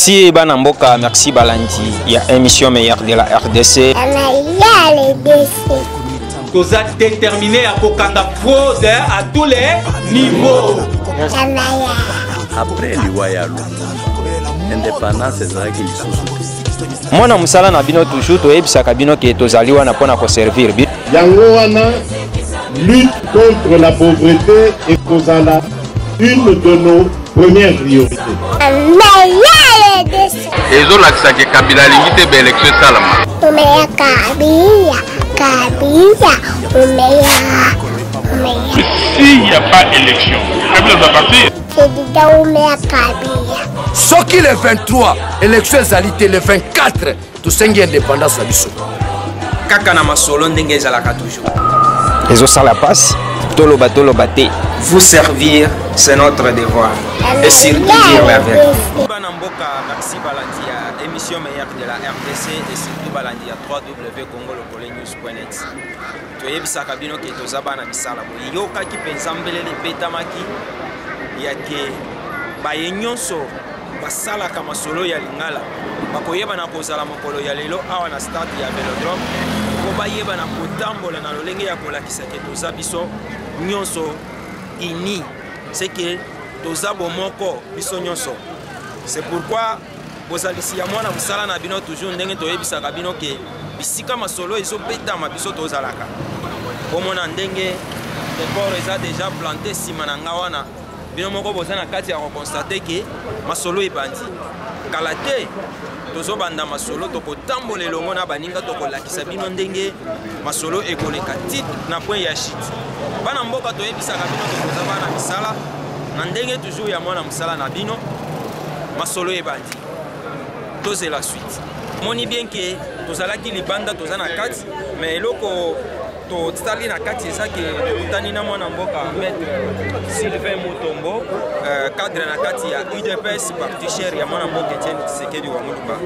Merci Banamboka, merci Balandi. Il y a émission meilleure de la RDC. Vous êtes déterminés à Kokanda fraude à tous les niveaux. Après l'Iwayalo, indépendance est qui Moi na musala na bino toujours to ebisaka bino ke tozali wana pona ko servir bi. Yango wana lutte contre la pauvreté et kozala une de nos premières priorités. Et zo lakisa ke Kabila lingite be élection salama. Umeya Kabila. S'il n'y a pas élection, Kabila doit partir. Ce qui le 23, élection égalité le 24, tout ça est indépendance à l'issue. Kakana masolo ndenge ezalaka toujours. Ezo sala passe, tolo bate. Vous servir, c'est notre devoir. Et surtout dire la vérité. Banamboka, merci Balandi à émission meilleure de la RDC et surtout Balandi à www.congolopole-news.net. Toyebisaka bino ke tozaba na misala boye yokaki penza mbelele betamaki yake baye nyonso basalaka masolo ya lingala bakoyeba na kozala mokolo ya lelo awa na stade ya Velodrome ko bayeba na kotambola na lolenge ya kolakisa ke toza biso nyonso ini c'est que toza bomoko biso nyonso. C'est pourquoi bozalisi ya mwana musala na bino toujours ndenge toyebisaka bino ke bisika masolo ezo betama biso tozalaka bomona ndenge décor eza déjà planté sima na nga wana bino moko boza na kati ya constater ke masolo ebandi kala te tozobanda masolo tokotambola elongo na baninga tokolakisa bino ndenge masolo ekoleka titre na point ya shit bana mboka toyebisaka bino tokoza bana misala na ndenge toujours ya mwana musala na bino masolo ebandi toze la suite moni bien que tozalaki libanda toza na kati mais eloko totali na kati ezaki tokutani na mwana mboka maître Sylvain Mutombo cadre na kati ya UDPS parti cher ya mwana mboka Etienne Tshisekedi wa Muluba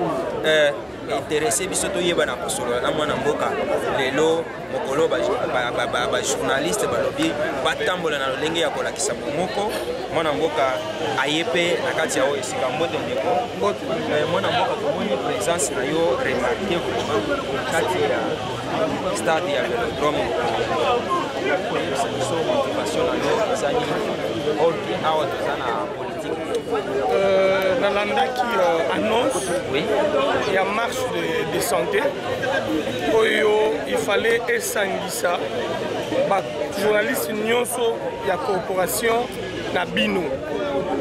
intéressé biso toyeba na kosolola na mwana mboka lelo mokolo ba journaliste balobi batambola na lolenge ya kolakisa bomoko mwana mboka ayepe na kati ya esika mbote ndeko mwana mboka tomoni présence na yo remarqué vraiment kati ya stade ya Velodrome so motivation na yo zani oki awa tozana politique Nalandaki annonce et en marche de santé. Il fallait esangisa journaliste nyonso ya corporation na bino.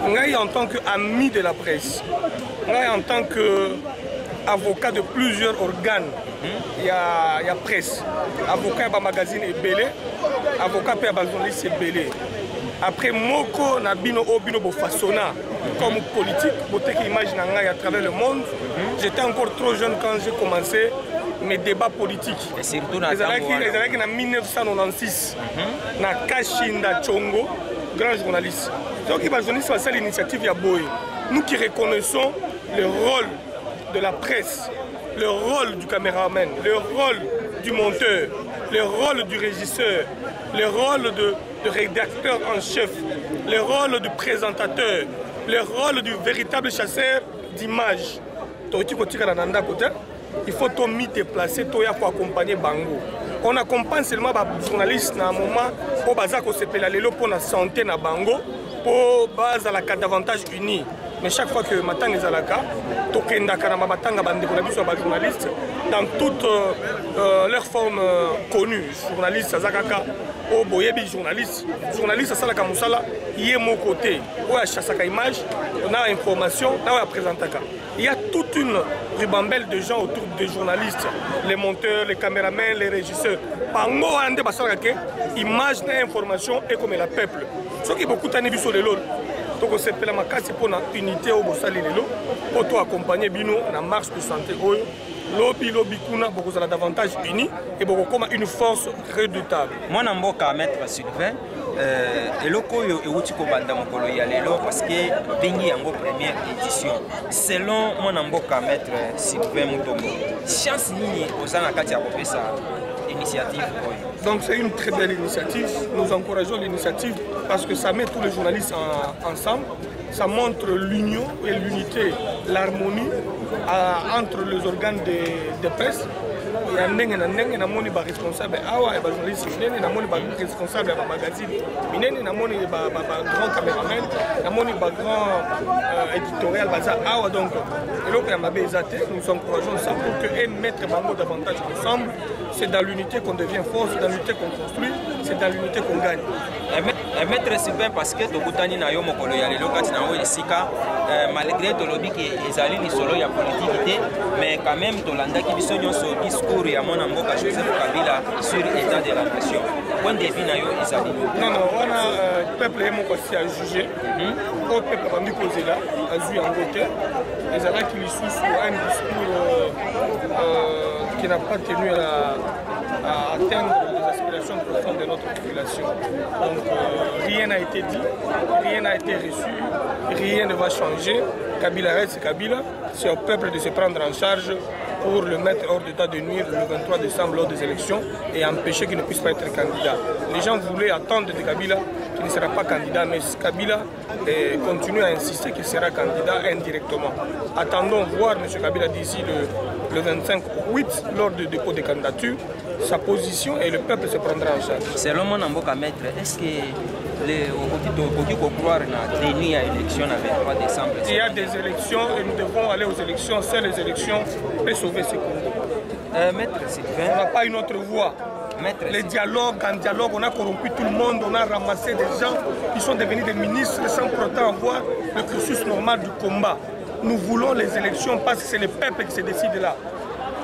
Ngai en tant qu'ami de la presse, ngai en tant qu'avocat de plusieurs organes, il y a presse, avocat de magazine Ebele, avocat de journaliste Ebele. Après moko na bino obino bo façonna comme politique, boté qui image na ngai à travers le monde. J'étais encore trop jeune quand j'ai commencé mes débats politiques. Et surtout na 1996 na Kashinda Chongo, grand journaliste. Donc il va journaliste c'est l'initiative ya boy. Nous qui reconnaissons le rôle de la presse, le rôle du caméraman, le rôle du monteur, le rôle du régisseur, le rôle de rédacteur en chef, le rôle du présentateur, le rôle du véritable chasseur d'images. Il faut tout mis déplacer, tout pour accompagner Bango. On accompagne seulement les journalistes à un moment pour pour la santé na Bango, pour base à la carte davantage unis. Mais chaque fois que Matang est à la carte, journalistes dans toutes leurs formes connues, journalistes, Azakaka, au Boyebi, journalistes, à Salaka Moussala, il est mon côté, où à Chassaka Image, on a information, là où à Présentaka. Il y a toute une ribambelle de gens autour des journalistes, les monteurs, les caméramans, les régisseurs. Par mot, on a des images, information et comme le peuple. Ce qui est beaucoup de sur les lots. Donc on s'appelle ma case pour une unité au Bossali Lelo, pour toi accompagner Bino dans la marche de santé. Lobby kuna beaucoup davantage unis et beaucoup comme une force redoutable. Moi namboka maître Sylvain eloko yo euti ko banda mokolo ya lelo parce que bengi yango première édition. Selon moi namboka maître Sylvain Mutombo. Chance nini ozana kati ya kopesa initiative. Donc c'est une très belle initiative. Nous encourageons l'initiative parce que ça met tous les journalistes ensemble. ça montre l'union et l'unité, l'harmonie entre les organes de presse. Il y a des responsables des responsables de magazine, des grands caméramans, des grands éditoriaux. Donc, nous encourageons ça pour que mettre davantage ensemble. C'est dans l'unité qu'on devient fort, c'est dans l'unité qu'on construit, c'est dans l'unité qu'on gagne. Maître Sylvain, parce que Tokutani na yo mokolo ya lelo kati na o esika malgré tolobi ke ezali lisolo ya politique mais quand même tolandaki biso nyonso discours ya mwana mboka Joseph Kabila sur l'état de la nation. Point de vue na yo ezali. Non, on a peuple moko si a jugé. Au peuple va nous poser là, a vu en côté. Les amis qui lui sous un discours qui n'a pas tenu à atteindre les aspirations profondes de notre population. Donc rien n'a été dit, rien n'a été reçu, rien ne va changer. Kabila reste Kabila, c'est au peuple de se prendre en charge pour le mettre hors d'état de nuire le 23 décembre lors des élections et empêcher qu'il ne puisse pas être candidat. Les gens voulaient attendre de Kabila qu'il ne sera pas candidat, mais Kabila continue à insister qu'il sera candidat indirectement. Attendons voir M. Kabila d'ici le 25 août lors du dépôt des candidatures, sa position et le peuple se prendra en charge. Selon mon amboka maître, est-ce que les croire na tenue à élection le 23 décembre? Il y a des élections et nous devons aller aux élections. Seules les élections peuvent sauver ce Congo. Maître Sylvain, on n'a pas une autre voie. Les dialogues, en dialogue, on a corrompu tout le monde, on a ramassé des gens qui sont devenus des ministres sans pourtant avoir le cursus normal du combat. Nous voulons les élections parce que c'est le peuple qui se décide là.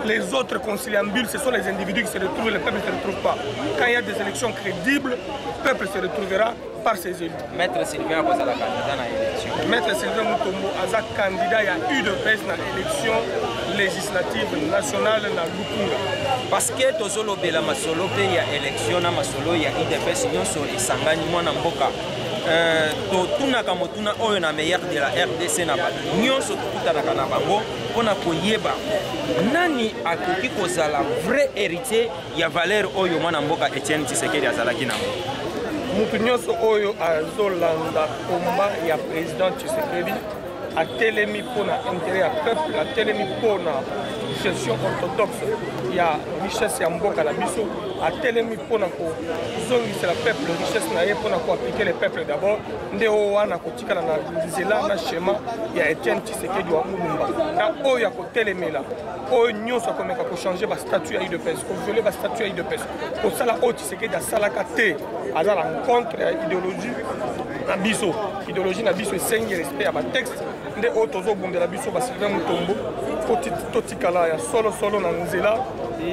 Les autres conciliambules, ce sont les individus qui se retrouvent, le peuple ne se retrouve pas. Quand il y a des élections crédibles, le peuple se retrouvera par ses élus. Maître Sylvain, vous êtes candidat à l'élection. Maître Sylvain Mutombo, vous êtes candidat, il y a eu de baisse dans l'élection législative nationale dans Lukunga. Parce que tozolo bela masolo pe ya élection na masolo ya IDPS nyonso esangani mwana mboka. Totunaka motuna oyo na meilleur de la RDC na bato nyonso tokutanaka na bango mpona koyeba nani akoki kozala vrai héritier ya valeur oyo mwana mboka Etienne Tshisekedi azalaki nango. Mutu nyonso oyo azolanda komba ya président Tshisekedi atelemi mpona intérêt ya peuple, atelemi mpona gestion orthodoxe ya richesse ya mboka na biso, atelemi mpona kozongisela peuple richesse na ye mpona koappliquer le peuple d'abord, nde oyo wana kotikala na nzela na schéma ya Etienne Tshisekedi wa Mulumba. Na oyo akotelemela oyo nyonso akomeka kochange bastatut ya UDPS, koviole bastatut ya UDPS, kosala oyo Tshisekedi asalaka te, aza na rencontre ya idéologie na biso. Idéologie na biso esengi respect ya batexte nde oyo tozobundela biso Sylvain Mutombo totikala ya solo na nzela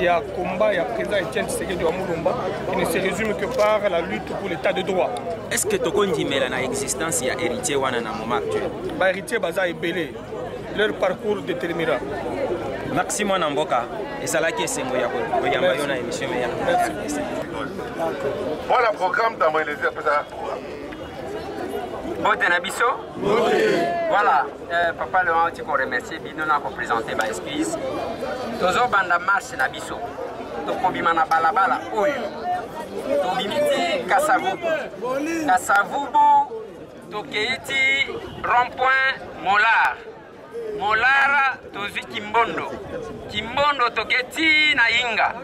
ya combat ya président Etienne Tshisekedi wa Mulumba qui ne se résume que par la lutte pour l'état de droit. Est-ce que tokondimela na existence ya héritier wana na moment actuel? Ba héritier baza ebele, leur parcours déterminera. Merci mwana mboka esalaki esengo ya koyamba yo na émission meilleure. Merci. Voilà programme dans les après Bote Nabiso. Voilà, papa Laurent, tu remercie Bino pour présenter ma excuse. Tozo banda marche Nabiso. Tokobima na balabala oyo. Tobimiti Kasavubu. Kasavubu tokeiti rond-point Molar. Molara tozi Kimbondo. Kimbondo toketi na Inga.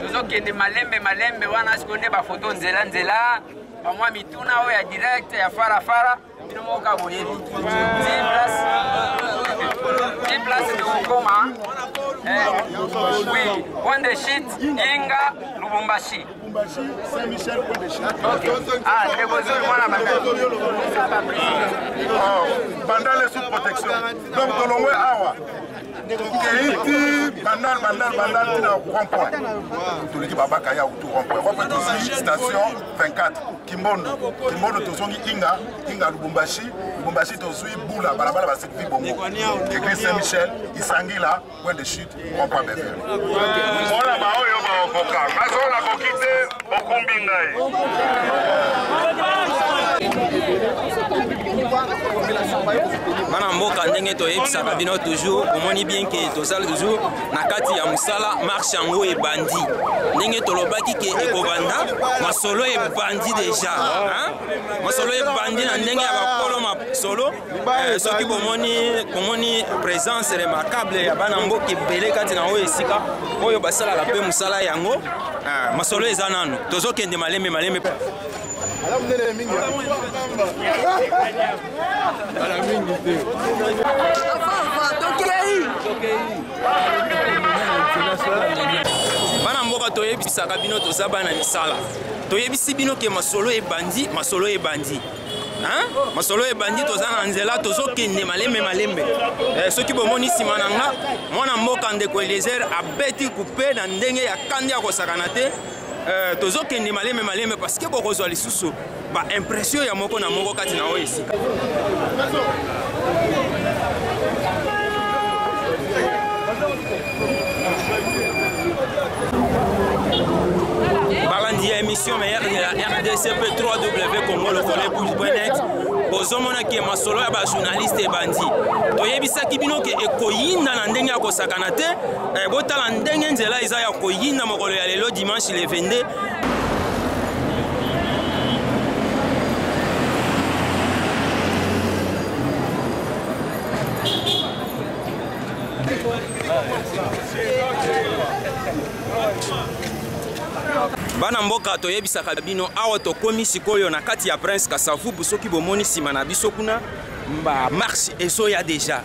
Tozo kende malembe wana sikonde ba photo nzela. Moi mituna oya direct ya fara bino moka boyebi 10 places de Goma oui point de shit Inga Lubumbashi Saint-Michel point de shit. Ah très beau voilà bandale sous protection donc tolongwe awa Keiti, bandal, tina rond-point. Tout le Babaka ya tout rond-point. Rond-point aussi, station 24. Kimbondo tozongi Inga Lubumbashi tozui Boula, balabala ba sekvi bongo. Église Saint-Michel, Isangila, point de chute, rond-point Beverly. Voilà ba oyo ba okoka. Mazola kokite okumbi ngai. Mana mboka ndenge toyebisaka bino toujours omoni bien que tozali toujours na kati ya musala marche yango ebandi ndenge tolobaki ke ekobanda masolo ebandi déjà masolo ebandi na ndenge ya bakolo solo soki bomoni présence remarquable ya bana mboka ebele kati na oyo esika oyo basalaka mpe mosala yango masolo eza nano tozokende malembe bana mboka toyebisaka bino toza bana misala toyebisi bino ke masolo ebandi masolo ebandi toza na nzela tozokende malembe soki bomoni nsima na nga mwana mboka ndeko Eliezer abeti kupe na ndenge ya kandi ya kosakana te tozokende malembe parce que bokozwa lisusu baimpression ya moko na moko kati na oyo esika balandi ya émission meilleure de la RDCP 3W congolocole.net bozomona ke masolo ya bajournaliste ebandi toyebisaki bino ke ekoyinda na ndenge ya kosakana te botala ndenge nzela eza ya koyinda mokolo ya lelo dimanche le 22 bana mboka toyebisaka bino awa tokomi sikoyo na kati ya Prince Kasavubu soki bomoni nsima na biso kuna ba marche ezoya deja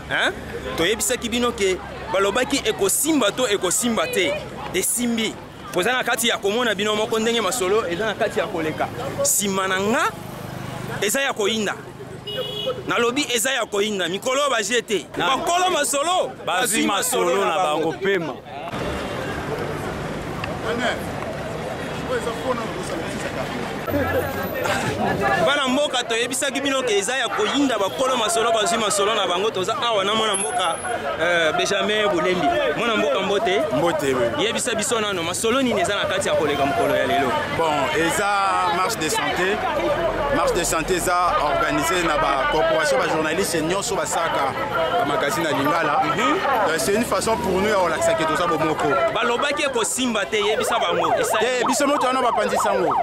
toyebisaki bino ke balobaki ekosimba to ekosimba te esimbi poza na kati ya komona bino moko ndenge masolo eza na kati ya koleka nsima na nga eza ya koyinda nalobi eza ya koyinda mikolo bajete bakolo masolo bazwi masolo na bango pema bana mboka toyebisaki bino ke eza ya koyinda bakolo masolo bazwi masolo na bango toza awa na mwana mboka Benjamin Bulembi mwana mboka mbote yebisa biso nano masolo nini eza na kati ya koleka mokolo ya lelo bon eza marche de santé eza organisé na ba corporation ba journaliste nyonso basaka ba magazine ya Lingala c'est une façon pour nous ya relaxer ke toza bomoko balobaki ekosimba te yebisa bango biso moto wana bapandisango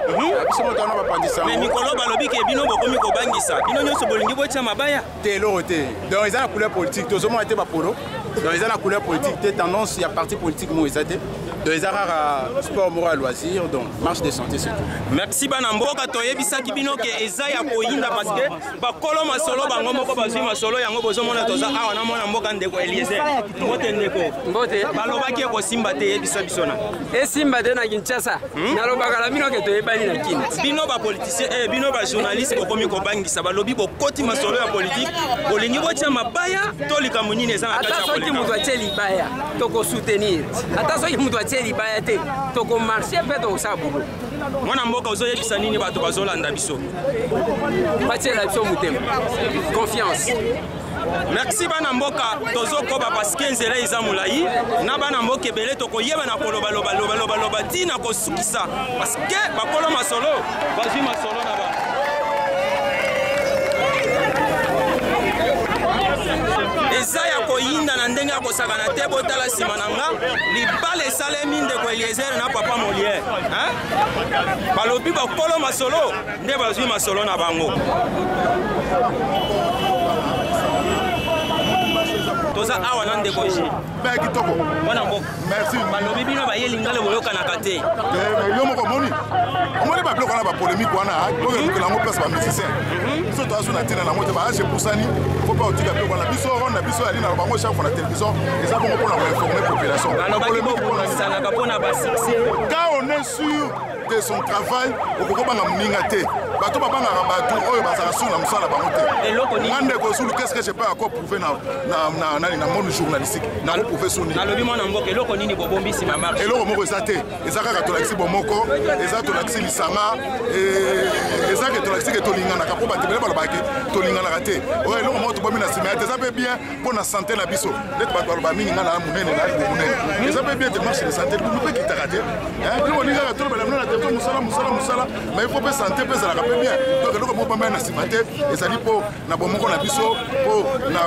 mais mikolo balobi ke bino bokomi kobangisa bino nyonso bolingi botia mabaya te eloko te donc eza na couleur politique tozomona te bapolo donc eza na couleur politique te tendance ya parti politique mo eza te donc eza kaka sport moko ya loisir donc marche de santé c'est tout merci bana mboka toyebisaki bino ke eza ya koyinda parce que bakolo masolo bango moko bazwi masolo yango bozomona toza awa na mwana mboka ndeko Eliezer mbote ndeko mbote balobaki ekosima te yebisa biso na esimba te na Kinshasa nalobaka na bino ke toyebani na Kinshasa bino bapoliticien bino bajournaliste bokomi kobangisa balobi bokoti masolo ya politique bolingi botia mabaya to likambo nini eza na kati ya ata soki moto atie libaya tokosoutenir ata soki moto atie libaya te tokomarche mpe tokosala bulo mwana mboka ozoyebisa nini bato bazolanda biso batiela biso motema confiance merci bana mboka tozokoba parce que nzela eza molai na bana mboka ebele tokoyeba na kolobaloba ntina kosukisa parce que bakolo masolo bazwi masolo na ba eza ya koyinda na ndenge ya kosakana te botala nsima na nga libala esalemi ndeko Eliezer na papa Molière balobi bakolo masolo nde bazwi masolo na bango toza awa na ndeko G kitoko mwana mboka balobi bino baye lingala boyokanaka te yo moko omoni babiloko wana bapolémique wana oyo elukela yango place bamusicien biso toazo na ntina nango te baage pusani fo mpe otika biloko wana biso ronde na biso yali na bango chaque fois na télévision eza bongo mpona koinforme population balobaki bokomisanaka mpona basuccès quand on est sûr de son travail okokobanga moninga te bato babangaka bato oyo bazala suri na mosala bango te nga ndeko sulu qu'est ce que je peux encore prouver na monde journalistique nakoprouve suni nalobi mwana mboka eloko nini bobombisi mamarche eloko moko eza te eza kaka tolakisi bomoko eza tolakisi lisanga eza ke tolakisi ke tolinganaka mpo bato ebele balobaki tolinganaka te oyo eloko moko tobomi na nsima ya te eza mpe bien mpo na santé na biso ndeti bato baloba mingi nga na monene nayaki bomonene eza mpe bien te marche de santé lulu mpe kitaka te biloko ningaka tolobela mino na telefone mosala mais il faut mpe santé mpe ezalaka mpe bien donc eloko moko bambai na nsima te ezali mpo na bomoko na biso mpo na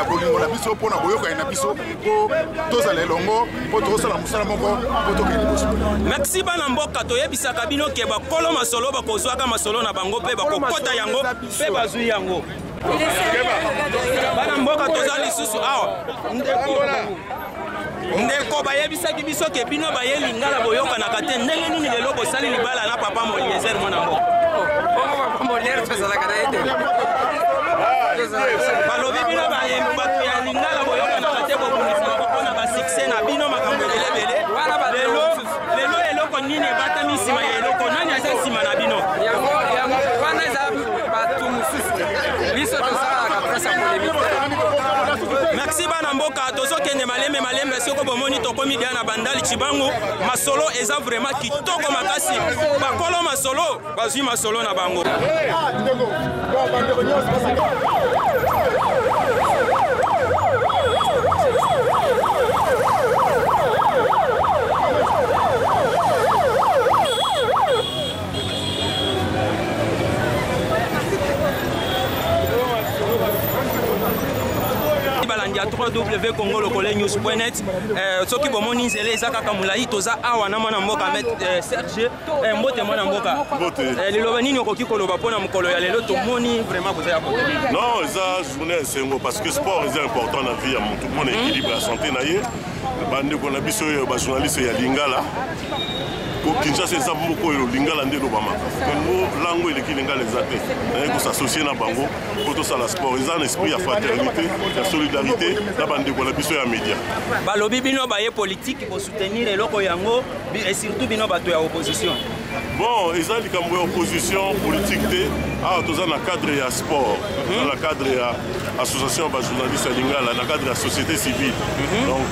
bolingo na biso mpo na boyokani na biso mpo tozala elongo mpo tokosala mosala moko mpo tokende liboso merci bana mboka toyebisaka bino ke bakolo masolo bakozwaka masolo na bango mpe bakokota yango mpe bazwi yango bana mboka toza lisusu awa ndeko bayebisaki biso ke bino baye lingala boyokanaka te ndenge nini lelo bosali libala na papa Moliezer mwana mboka balobi bino bato ya lingala boyokanaka te bobundisaka mpona basuccès na bino makambo elebele lelo eloko nini ebatami nsima ya eloko nani aza nsima na bino wana eza bato mosusu biso tosalaka presa polémique. Merci bana mboka tozokende malembe soko bomoni tokomi bia na bandali Chibangu masolo eza vraiment kitoko makasi bakolo masolo bazwi masolo na bango. Ya www.congolocole-news.net soki bomoni nzela eza kaka mulai toza awa na mwana mboka Serge mbote mwana mboka liloba nini okoki koloba mpona mokolo ya lelo tomoni vraiment koza ya kote non eza journée esengo parce que sport eza important na vie ya motu mpona équilibre ya santé na ye bandeko na biso oyo bajournaliste ya lingala Kinshasa eza moko oyo lingala nde elobamaka kongo lango eleki lingala eza te naye kosassocie na bango po tosala sport eza na esprit ya fraternité ya solidarité na bandeko na biso ya média balobi bino baye politique bosoutenir eloko yango et surtout bino bato ya opposition bon eza likambo ya opposition politique te awa toza na cadre ya sport na la cadre ya association bajournaliste ya lingala na cadre ya société civile donc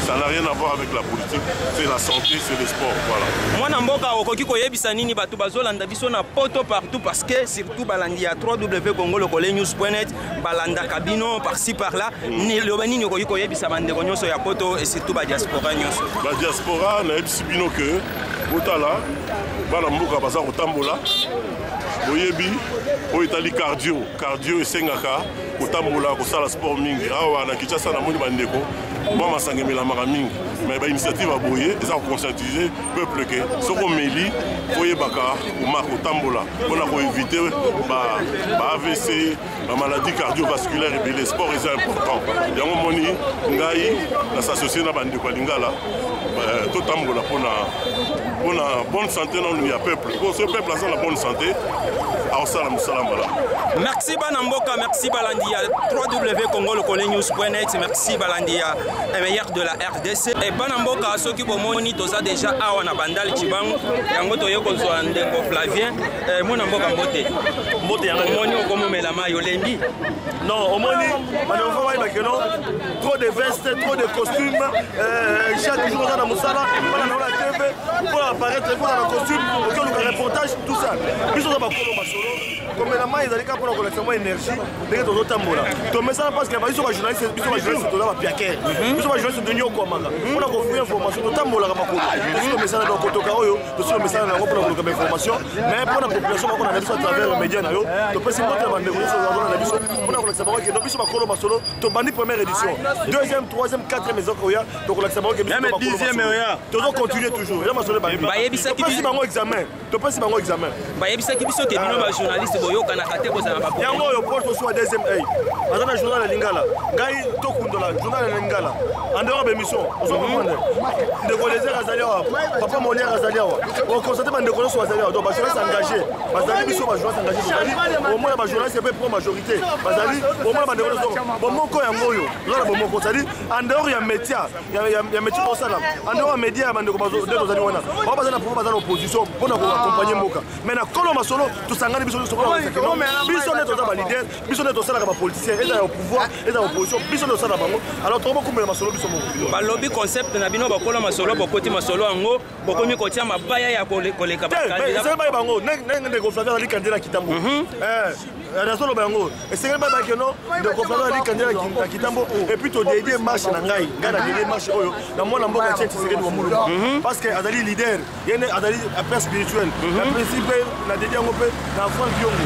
ça n'a rien à voir avec la politique c'est la santé c'est le sport voilà. Mwana mboka okoki koyebisa nini bato bazolanda biso na poto partout parce que surtout balandi ya www.congolocole-news.net balanda kabino par-ci par-là ni loba nini okoki koyebisa bandeko nyonso ya poto et surtout ba diaspora nyonso ba diaspora na yebisi bino que botala bana mboka baza kotambola boyebi oyo etali cardio esengaka kotambola kosala sport mingi awa na Kinshasa na moni bandeko mwa masanga emelamaka mingi mais bainitiative aboye eza koconscientiser peuple ke soko omeli oyebaka omaka kotambola mpona koevite ba-AVC bamaladie cardiovasculaire ebele sport eza important yango moni ngai nasassocie na bandeko ya lingala totambola mpona bonne santé nanu ya peuple so peuple aza na bonne santé aosala mosala malamu. Merci bana mboka, merci balandi ya www.congolocole-news.net, merci balandi ya meilleur de la RDC et bana mboka soki bomoni toza déjà awa na bandali Chibangu yango toyeko zwa ndeko Flavien mona mboka mbote yango moni okomomela mayo lendi non omoni manofo wa bakeno trop de vestes trop de costumes chaque jour dans musala bana na la TV pour apparaître pour la costume pour le reportage tout ça biso za bakolo masolo comme la main ezalika pour collecter énergie ndenge tozotambola to message parce que biso ba journaliste toza ba piaker biso ba journaliste de nyoko maka pour kofuya information totambola ka makolo biso message na kotoka oyo to message na pour kotoka information mais pour la population ko na biso à travers les médias na yo to pesi moto ba ndeko na biso pour collecter ba ke biso bakolo masolo to bandi première édition deuxième troisième quatrième maison ko ya to collecter ba ke biso ba dixième ya to continuer toujours ya masolo ba yebisa ki biso bango examen to pesi bango examen ba yebisa ki biso ke bino ba journaliste boyoka na kate ko sana ba yango yo porte soit deuxième œil azana journal ya lingala ngai to kundola journal ya lingala en dehors de mission ozo comprendre de colézer azaliwa papa Molière azaliwa on constate ba ndeko so azaliwa donc ba journaliste engagé bazali biso ba journaliste engagé bazali au moins ba journaliste peut prendre majorité bazali au moins ba ndeko so bon moko yango yo lola bon moko sali en dehors ya métier ya métier au sala en dehors média ya bandeko bazo de bazali wana ba bazana pour bazana opposition pour na accompagner mboka mais na kolo masolo to sangani biso so biso neto za ba leader biso neto sala ka ba politicien et au pouvoir et à opposition biso neto sala bango alors to bokumela masolo biso moko balobi concept na bino bakola masolo bokoti masolo yango bokomi kotia mabaya ya koleka bakandida c'est ba bango nenge ko flavia ali kandela kitambo raison bango et c'est ba ba keno de ko flavia ali kandela kitambo et puis to dédier marche na ngai ngana dédier marche oyo na mona mboka tchèque c'est de mulu parce que azali leader yene azali père spirituel la principe la dédier ngo pe na Franck Diongo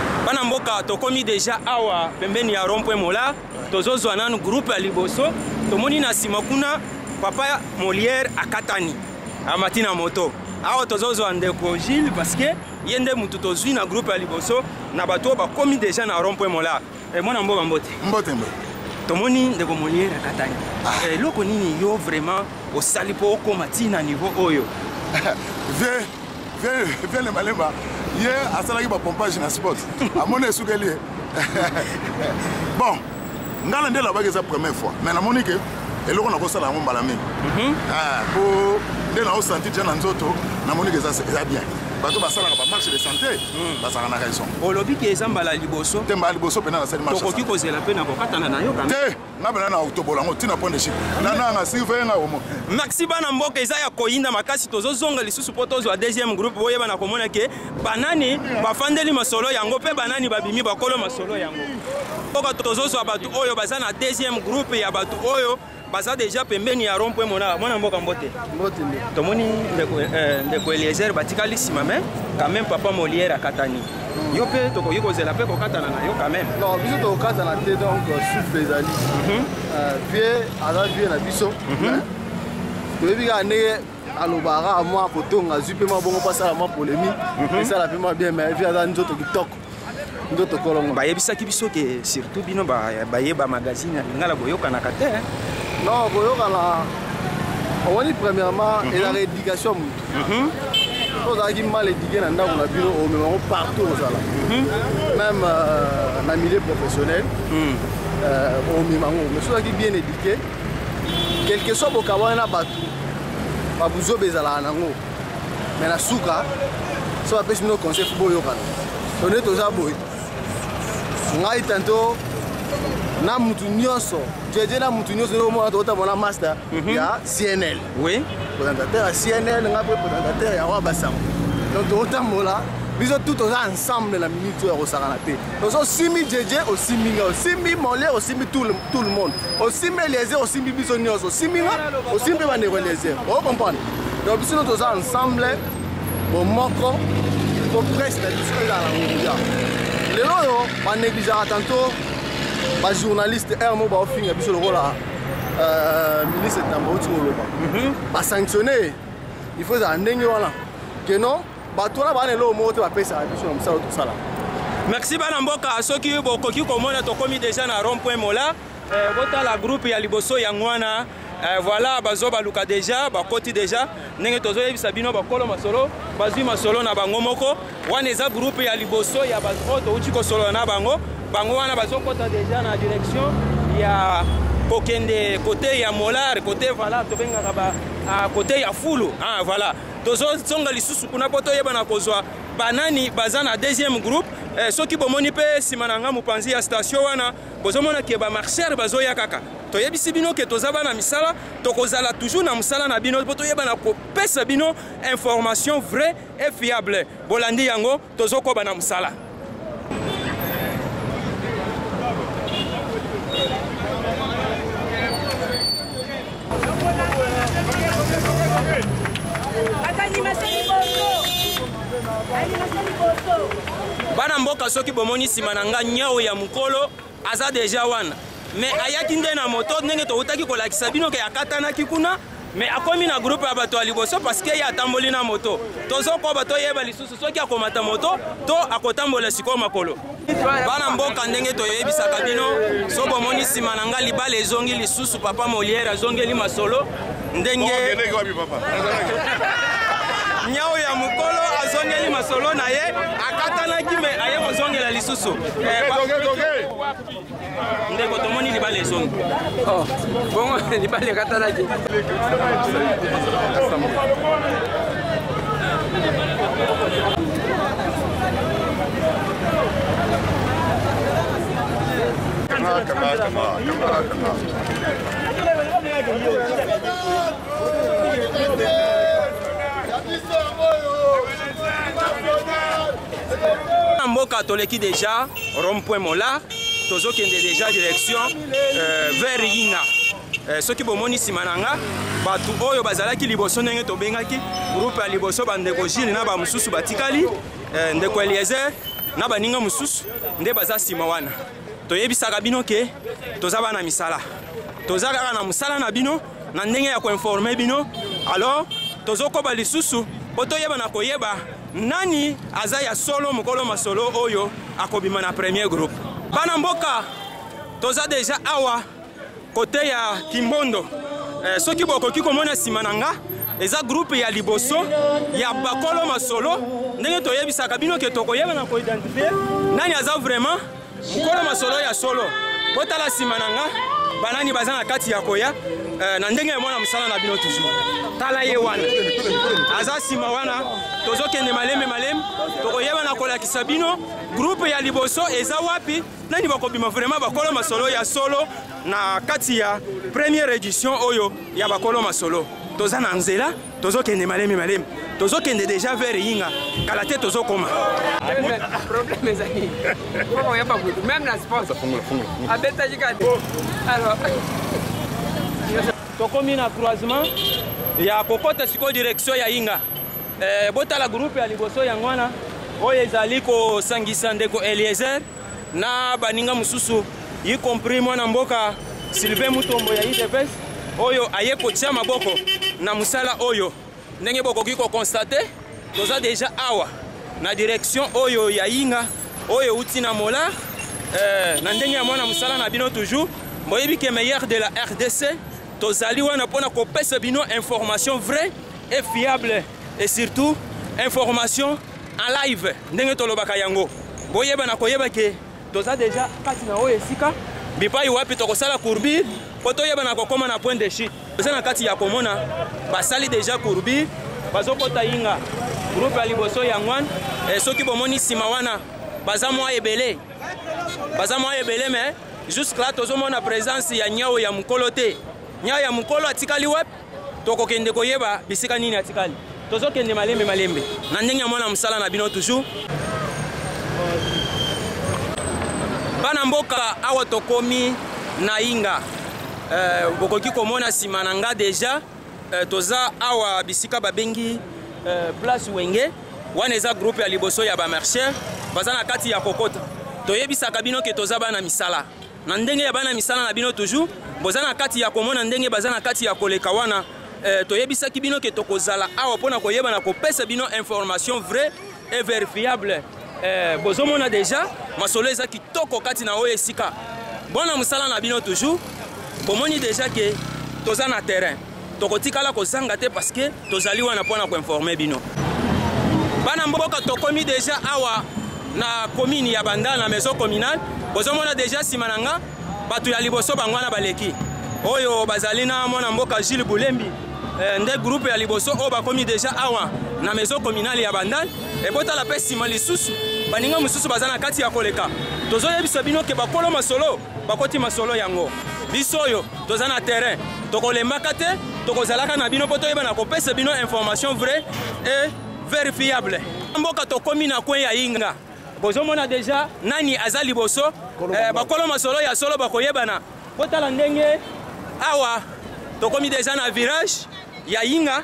bana mboka tokomi déjà awa pembeni ya rond-point Mola tozozwa nanu groupe ya liboso tomoni na sima kuna papa Molière akatani amati na moto awa tozozwa ndeko Gilles parce que yende mutu tozwi na groupe ya liboso na bato bakomi déjà na rond-point Mola mwana mboka mbote tomoni ndeko Molière akatani loko nini yo vraiment osali po okoma tina niveau oyo Viens le malemba. Hier, à Salaki, il pompage dans le sport. À mon avis, bon, nous allons dire là-bas que c'est la première fois. Mais la Monique, elle a fait ça dans mon balamé. Pour les gens qui sont sentis dans l'autre, la Monique, c'est bien. Parce que ça marche de santé, ça a raison. Au lobby qui est en bas liboso, tu es liboso pendant la scène marche. Tu as posé la peine à Bokata Nanayo. Maxi Banamboka Isaya Koinda Makasi Tozonga lisusu poto zo deuxième groupe boye bana komona ke banani bafandeli masolo yango pe banani babimi bakolo masolo yango. Oka tozo zo abatu oyo bazana deuxième groupe ya batu oyo baza déjà pembeni ya rond-point mona mboka mbote. Tomoni ndeko Eliezer batikali sima mais quand même papa Molière akatani. Yo pe toko yiko zela pe ko katana na yo quand même. Non, biso to katana te donc souffle ezali. Vie ala vie na biso. Toyebi ka ne alobara moi kotonga zupe ma bongo pasala ma polémique. Et ça la fait ma bien mais vie ala nzoto kitoko. Nzoto kolongo. Ba yebisaki biso ke surtout bino ba yeba magazine ngala boyoka na kate. Non, boyoka na on dit premièrement et la rééducation. On a dit mal éduqué dans le bureau au même partout aux ala. Même dans le milieu professionnel, au même moment. Mais ceux qui bien éduqués, quel que soit le cas, on a battu. Pas besoin de bezala nango. Mais la souka, ça va passer nos conseils pour boyoka. On est aux abois. On a tantôt na mutu nyonso. Jeje na mutu nyonso no mo ata mona master ya CNL. Oui. Présentateur à CNL, on a présentateur à Wabassam. Donc autant mola, nous tout ensemble la minute au Saranate. Nous sommes 6 000 JJ au 6 000, au 6 000 Mollet, au 6 000 tout le monde. Au 6 000 lézers, au 6 000 bisonniers, au 6 000, au 6 000 lézers. Vous comprenez? Donc si nous sommes ensemble, au Moko, au presse, la discussion dans la média. Les gens, on néglige tantôt, les journalistes, Hermo, on finit le rôle là. Ministre va sanctionner, il faut un que non, merci Banamboka, ceux qui ont déjà na rond-point Mola, la groupe ya liboso yangwana, voilà, bazoba luka déjà, bakoti déjà, nenge tozo yebisabino bakolo masolo, bazui masolo na bango moko, waneza groupe ya liboso ya bazoto uchiko solo na bango, bango wana bazokota déjà na direction ya kokende côté ya Molar, côté voilà tobengaka ba côté ya Fulu, voilà tozo songa lisusu kuna poto yeba na kozwa banani bazana deuxième groupe soki bomoni pe simananga mupanzi ya station wana bozomona ke ba marcher bazoya kaka toyebisi bino ke tozaba na misala tokozala toujours na musala na bino poto yeba na kopesa bino information vraie et fiable bolandi yango tozoko ba na musala. Bana mboka soki bomoni sima na nga nyao ya mukolo aza deja wana mais ayaki nde na moto ndenge tokutaki kolakisa bino ke akatanaki kuna mais akomi na groupe ya bato ya liboso parce que ya atamboli na moto tozoko bato yeba lisusu soki akomata moto to akotambola siko makolo. Bana mboka ndenge toyebisaka bino so bomoni sima na nga libala ezongi lisusu papa Molière azongeli masolo ndenge nyao ya mukolo azongeli masolo na ye akatanaki me aye kozongela lisusu ndeko tomoni libala ezongi bongo libala ekatanaki mboka toleki déjà rond-point Mola tozokende déjà direction vers Yinga soki bomoni sima nanga batu oyo bazalaki liboso ndenge tobengaki groupe ya liboso bandeko Gilles na ba mususu batikali ndeko Eliezer na baninga mususu nde baza nsima wana toyebisaka bino ke toza bana misala toza kaka na mosala na bino na ndenge ya koinforme bino alors tozokoba lisusu po toyeba na koyeba nani aza ya solo mokolo masolo oyo akobima na premier groupe bana mboka toza deja awa kote ya Kimbondo soki bokoki komona nsima na nga eza groupe ya liboso ya bakolo masolo ndenge toyebisaka bino ke tokoyeba na koidentifie nani aza vraiment mokolo masolo ya solo botala nsima na nga banani baza na kati ya koya na ndenge ya mwana mosala na bino toujours tala ye wana aza nsima wana tozokende malembe tokoyeba na kolakisa bino groupe ya liboso eza wapi nani bakobima vraiment bakolo masolo ya solo na kati ya première édition oyo ya bakolo masolo toza na nzela tozokende malembe tozokende déjà vers yinga kala te tozokoma problème ezali pour yaba butu même na sponsor abeta jikade alors tokomi na croisement ya kokota siko direction ya yinga botala groupe ya liboso ya ngwana oyo ezali kosangisa ndeko Eliezer na baninga mususu y compris mwana mboka Sylvain Mutombo ya IDPS oyo aye kotia maboko na musala oyo ndenge bokoki ko constater toza déjà awa na direction oyo ya yinga oyo uti na mola na ndenge ya mwana musala na bino toujours boyebi ke meilleur de la RDC tozali wana pona kopesa bino information vraie et fiable et surtout information en live ndenge tolobaka yango boyeba na koyeba ke toza déjà kati na oyo esika bipai wapi tokosala courbir po toyeba na kokoma na point de chute toza na kati ya komona basali déjà courbir bazokota yinga groupe ya liboso ya ngwana soki bomoni nsima wana baza mwa ebele mais jusque là tozomona présence ya nyao ya mokolo te nyao ya mokolo atikali wapi tokokende koyeba bisika nini atikali tozokende malembe na ndenge ya mwana mosala na bino toujours bana mboka awa tokomi na yinga bokoki komona nsima na nga deja toza awa bisika babengi place wenge wana eza groupe ya liboso ya bamarcher baza na kati ya kokota toyebisaka bino ke toza bana misala na ndenge ya bana misala na bino toujours boza na kati ya komona ndenge baza na kati ya koleka wana toyebisaki bino ke tokozala awa mpona koyeba na kopesa bino information vraie et vérifiable bozomona deja masolo eza kitoko kati na oyo esika bona mosala na bino toujours bomoni deja ke toza na terrain tokotikala kozanga te parce que tozali wana mpona koinforme bino bana mboka tokomi deja awa na commune ya Bandal na maison communale bozomona deja nsima na nga bato ya liboso bango wana baleki oyo bazali na mwana mboka Jules Bulembi nde groupe ya liboso oyo bakomi deja awa na maison communale ya Bandal ebotala mpe nsima lisusu baninga mosusu baza na kati ya koleka tozoyebisa bino ke bakolo masolo bakoti masolo yango biso oyo toza na terrain tokolembaka te tokozalaka na bino mpo toyeba na kopesa bino information vraie et vérifiable mboka tokomi na kwe ya yinga bozomona deja nani aza liboso bakolo masolo ya solo bakoyebana botala ndenge awa tokomi deja na virage ya yinga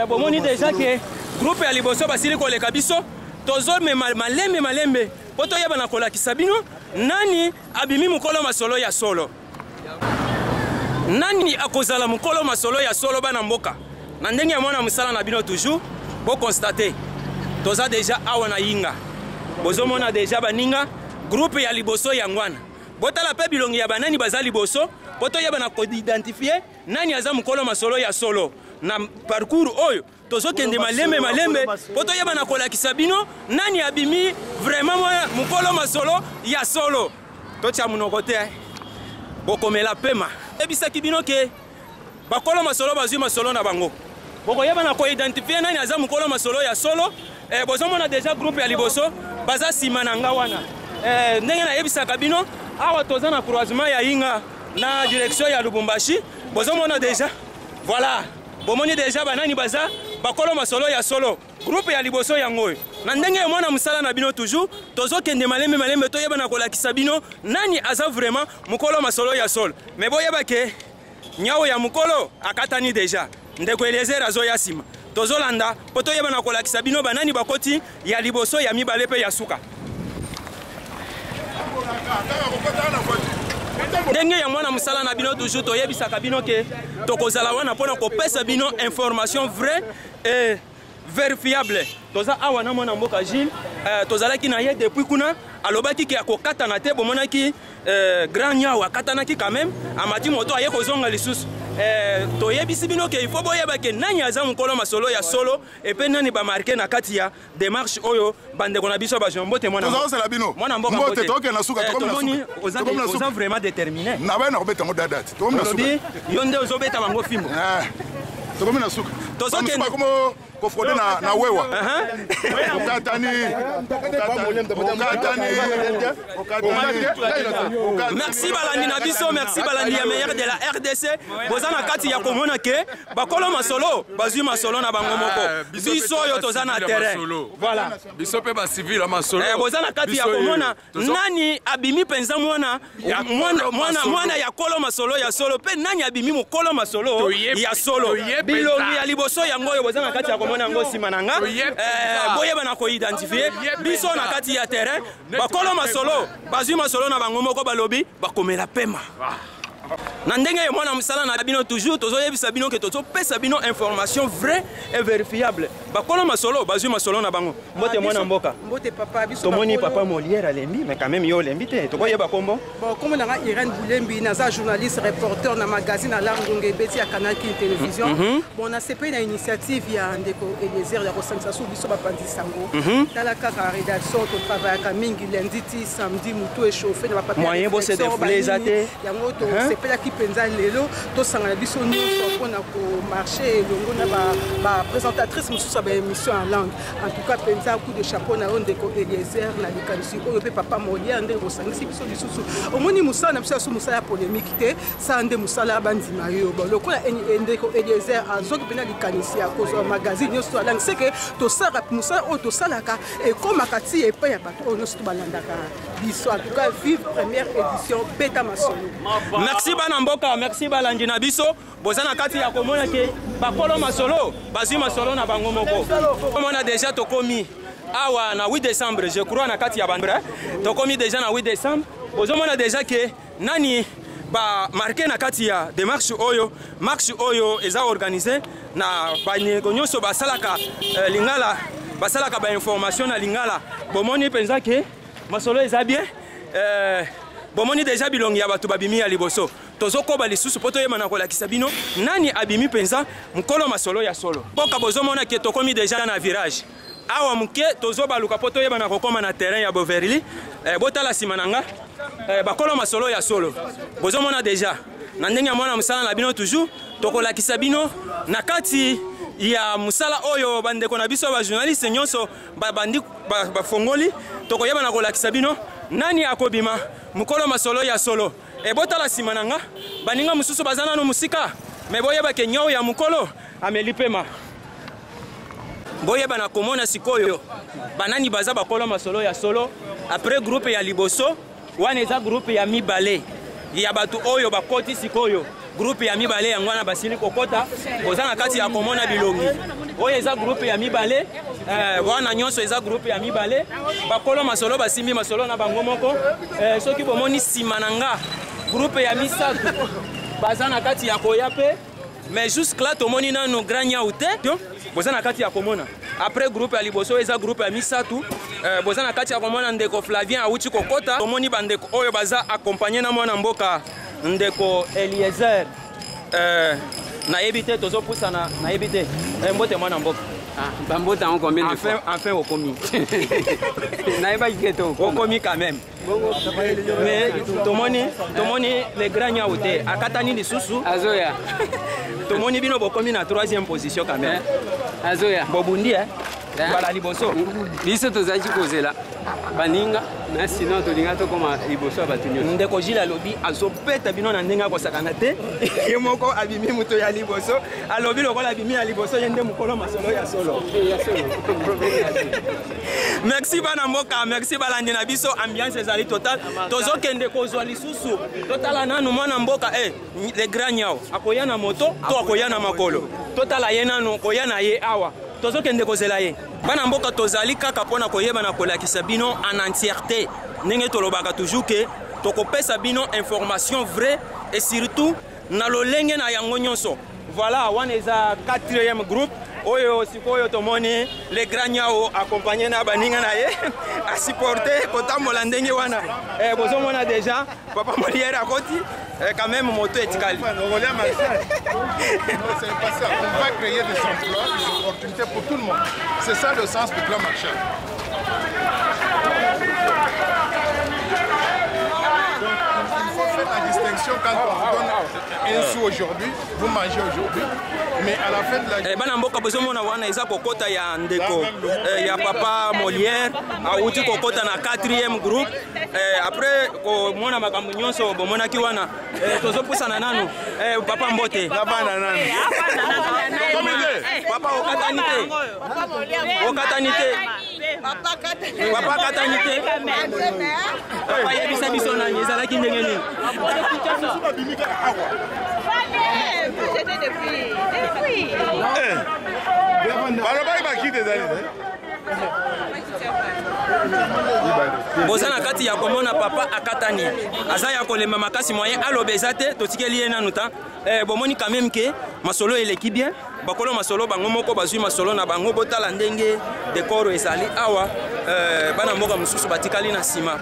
bomoni deja ke groupe ya liboso basili koleka biso tozomema malembe po toyebana kolakisa bino nani abimi mokolo masolo ya solo nani akozala mokolo masolo ya solo bana mboka na ndenge ya mwana mosala na bino toujours bokonstate toza deja awa na yinga bozomona deja baninga groupe ya liboso ya ngwana botala mpe bilongi ya banani baza liboso po toyebana koidentifie nani aza mokolo masolo ya solo na parcours oyo tozokende malembe po toyebana kolakisa bino nani abimi vraiment mokolo masolo ya solo totya monoko te bokomela pema ebisaki bino ke bakolo masolo bazwi masolo na bango bokoyebana koidentifie nani aza mokolo masolo ya solo bozomona deja groupe ya liboso baza nsima na nga wana ndenge nayebisaka bino awa toza na croisement ya yinga na direction ya Lubumbashi bozomona deja voilà bomoni deja banani baza bakolo masolo ya solo groupe ya liboso yango oyo na ndenge ya mwana mosala na bino toujours tozokende malembe toyebana kolakisa bino nani aza vraiment mokolo masolo ya solo me boyeba ke nyao ya mokolo akatani deja ndeko Eliezer azoya nsima tozolanda po toyebana kolakisa bino banani bakoti ya liboso ya mibale mpe ya suka ndenge ya mwana musala na bino toujours toyebisaka bino ke tokozala wana mpona kopesa bino information vrai et vérifiable. Toza awa na mwana mboka Gilles tozalaki na ye depuis kuna alobaki ke akokatana te bomonaki grand nyao akatanaki quand même amati moto aye kozonga lisusu toyebisi bino ke il faut boyeba ke nani aza mokolo masolo ya solo epe nani bamarke na kati ya démarche oyo bandeko na biso bajombote mwana mboka mbote tokena suka tomoni oza vraiment déterminé na bana kobeta ngo dadati tomona suka yo nde ozobeta bango fimbo tomona suka tozokenda komo kofrode na wewa merci balandi na biso merci balandi ya meilleur de la RDC boza na kati ya komona ke bakolo masolo bazwi masolo na bango moko biso oyo toza na terrain voilà biso pe ba civil masolo boza na kati ya komona nani abimi penza mwana ya kolo masolo ya solo pe nani abimi mokolo masolo ya solo bilongi ya liboso yango oyo boza na kati ya komona yango nsima na nga boyeba na koidentifie biso na kati ya terrain bakolo masolo bazwi masolo na bango moko balobi bakomela pema na ndenge ya mwana musala na bino toujours tozoyebisa bino ke tozopesa bino information vrai et vérifiable bakolo masolo bazwi masolo na bango mbote mwana mboka mbote papa biso tomoni papa Molière alembi mais quand même yo lembi te tokoyeba kombo bon comme na Irène Boulembi naza journaliste reporter na magazine Alarngonge Beti ya Canal Télévision bon na CP na initiative ya ndeko Eliezer ya kosangisa so biso bapandi sango tala kaka rédaction to travail ka mingi lundi ti samedi muto échauffé na bapapa moyen bo se défouler zate yango to sepela ki penza lelo to sangana biso nyonso mpona komarché elongo na baprésentatrice mosusu ya baémission en langue en tout cas penza coup de chapeau na yo ndeko Eliezer na likanisi oyo mpe papa Molière ndenge kosangisi biso lisusu omoni mosala na biso yaso mosala ya polémique te sa nde mosala ya bandima yo lokola ndeko Eliezer azoki mpena likanisi ya kozwa magazine nyonso ya langue seke tosalaka mosala oyo tosalaka ekomaka ti epai ya bato oyo nyonso to balandaka biso en tout cas vive première édition beta masolo merci bana mboka merci balandi na biso boza na kati ya komona ke bakolo masolo bazwi masolo na bango moko komona déjà tokomi awa na 8 décembre je crois na kati ya bandra tokomi déjà na 8 décembre bozomona déjà ke nani ba marqué na kati ya démarche oyo marche oyo eza organisé na banyeko nyonso basalaka lingala basalaka ba information na lingala bomoni penza ke masolo eza bien bomoni déjà bilongi ya bato babimi ya liboso tozokoba lisusu po toyeba na kolakisa bino nani abimi penza mokolo masolo ya solo mboka bozomona ke tokomi déjà na virage awa muke tozobaluka po toyeba na kokoma na terrain ya Boverly botala nsima na nga bakolo masolo ya solo bozomona déjà na ndenge ya mwana musala na bino toujours tokolakisa bino na kati ya musala oyo bandeko na biso ba journaliste nyonso babandi bafongoli tokoyeba na kolakisa bino nani akobima mukolo masolo ya solo ebotala nsima na nga baninga mosusu baza nano musika me boyeba ke nyao ya mukolo ameli pema boyeba na komona sikoyo banani baza bakolo masolo ya solo après groupe ya liboso wana eza groupe ya mibale ya bato oyo bakoti sikoyo groupe ya mibale yango wana basili kokota boza na kati ya komona bilongi oyo eza groupe ya mibale wana nyonso eza groupe ya mibale bakolo masolo basimbi masolo na bango moko soki bomoni nsima na nga groupe ya misato baza na kati ya koya pe mais jusque là tomoni nano grand nyau te boza na kati ya komona après groupe ya liboso eza groupe ya misato boza na kati ya komona ndeko Flavien awuti kokota tomoni bandeko oyo baza accompagné na mwana mboka ndeko Eliezer nayebi te tozopusana nayebi te mbote mwana mboka bambota en combien de fois enfin au commis naïba ghetto au commis quand même mais tomoni les grands nyauté akatani lisusu azoya tomoni bino bokomi na 3e position quand même azoya bobundi bala liboso biso tozaki kozela baninga na sino tolinga tokoma liboso ya bato nyonso ndeko Gilles alobi azobeta bino na ndenge akosakana te ye moko abimi moto ya liboso alobi lokola abimi ya liboso ye nde mokolo masolo ya solo merci bana mboka merci balandi na biso ambiance ezali total tozokende kozwa lisusu totala nanu mwana mboka le grand nyao akoya na moto to akoya na makolo totala ye nanu koya na ye awa tozokende kozela ye bana mboka tozali kaka mpona koyeba na kolakisa bino en entièreté ndenge tolobaka toujours que tokopesa bino information vraie et surtout na lolenge na yango nyonso. Voilà, wana eza 4e groupe. Oyo sikoyo tomoni les grands accompagné na baninga na ye a supporter kotambola ndenge wana. Bozo mona déjà papa Molière à côté quand même moto etikali. On va créer des emplois, des opportunités pour tout le monde. C'est ça le sens du plan Marshall. Il faut faire la distinction quand on vous donne un sou aujourd'hui, vous mangez aujourd'hui, mais à la fin de la journée... Bana mboka bozomona wana eza kokota ya ndeko ya papa Molière auti kokota na 4e groupe. Après komona makambo nyonso bomonaki wana tozopusana nanu papa Mbote bana nanu papa okatanite papa katanite papa yebisa biso nani ezalaki ndenge nini boza na kati ya komona papa akatani aza ya kolema makasi moyen alobeza te totikeli ye nanu ta bomoni quand même que masolo eleki bien bakolo masolo bango moko bazwi masolo na bango botala ndenge décor ezali awa bana mboka mosusu batikali na nsima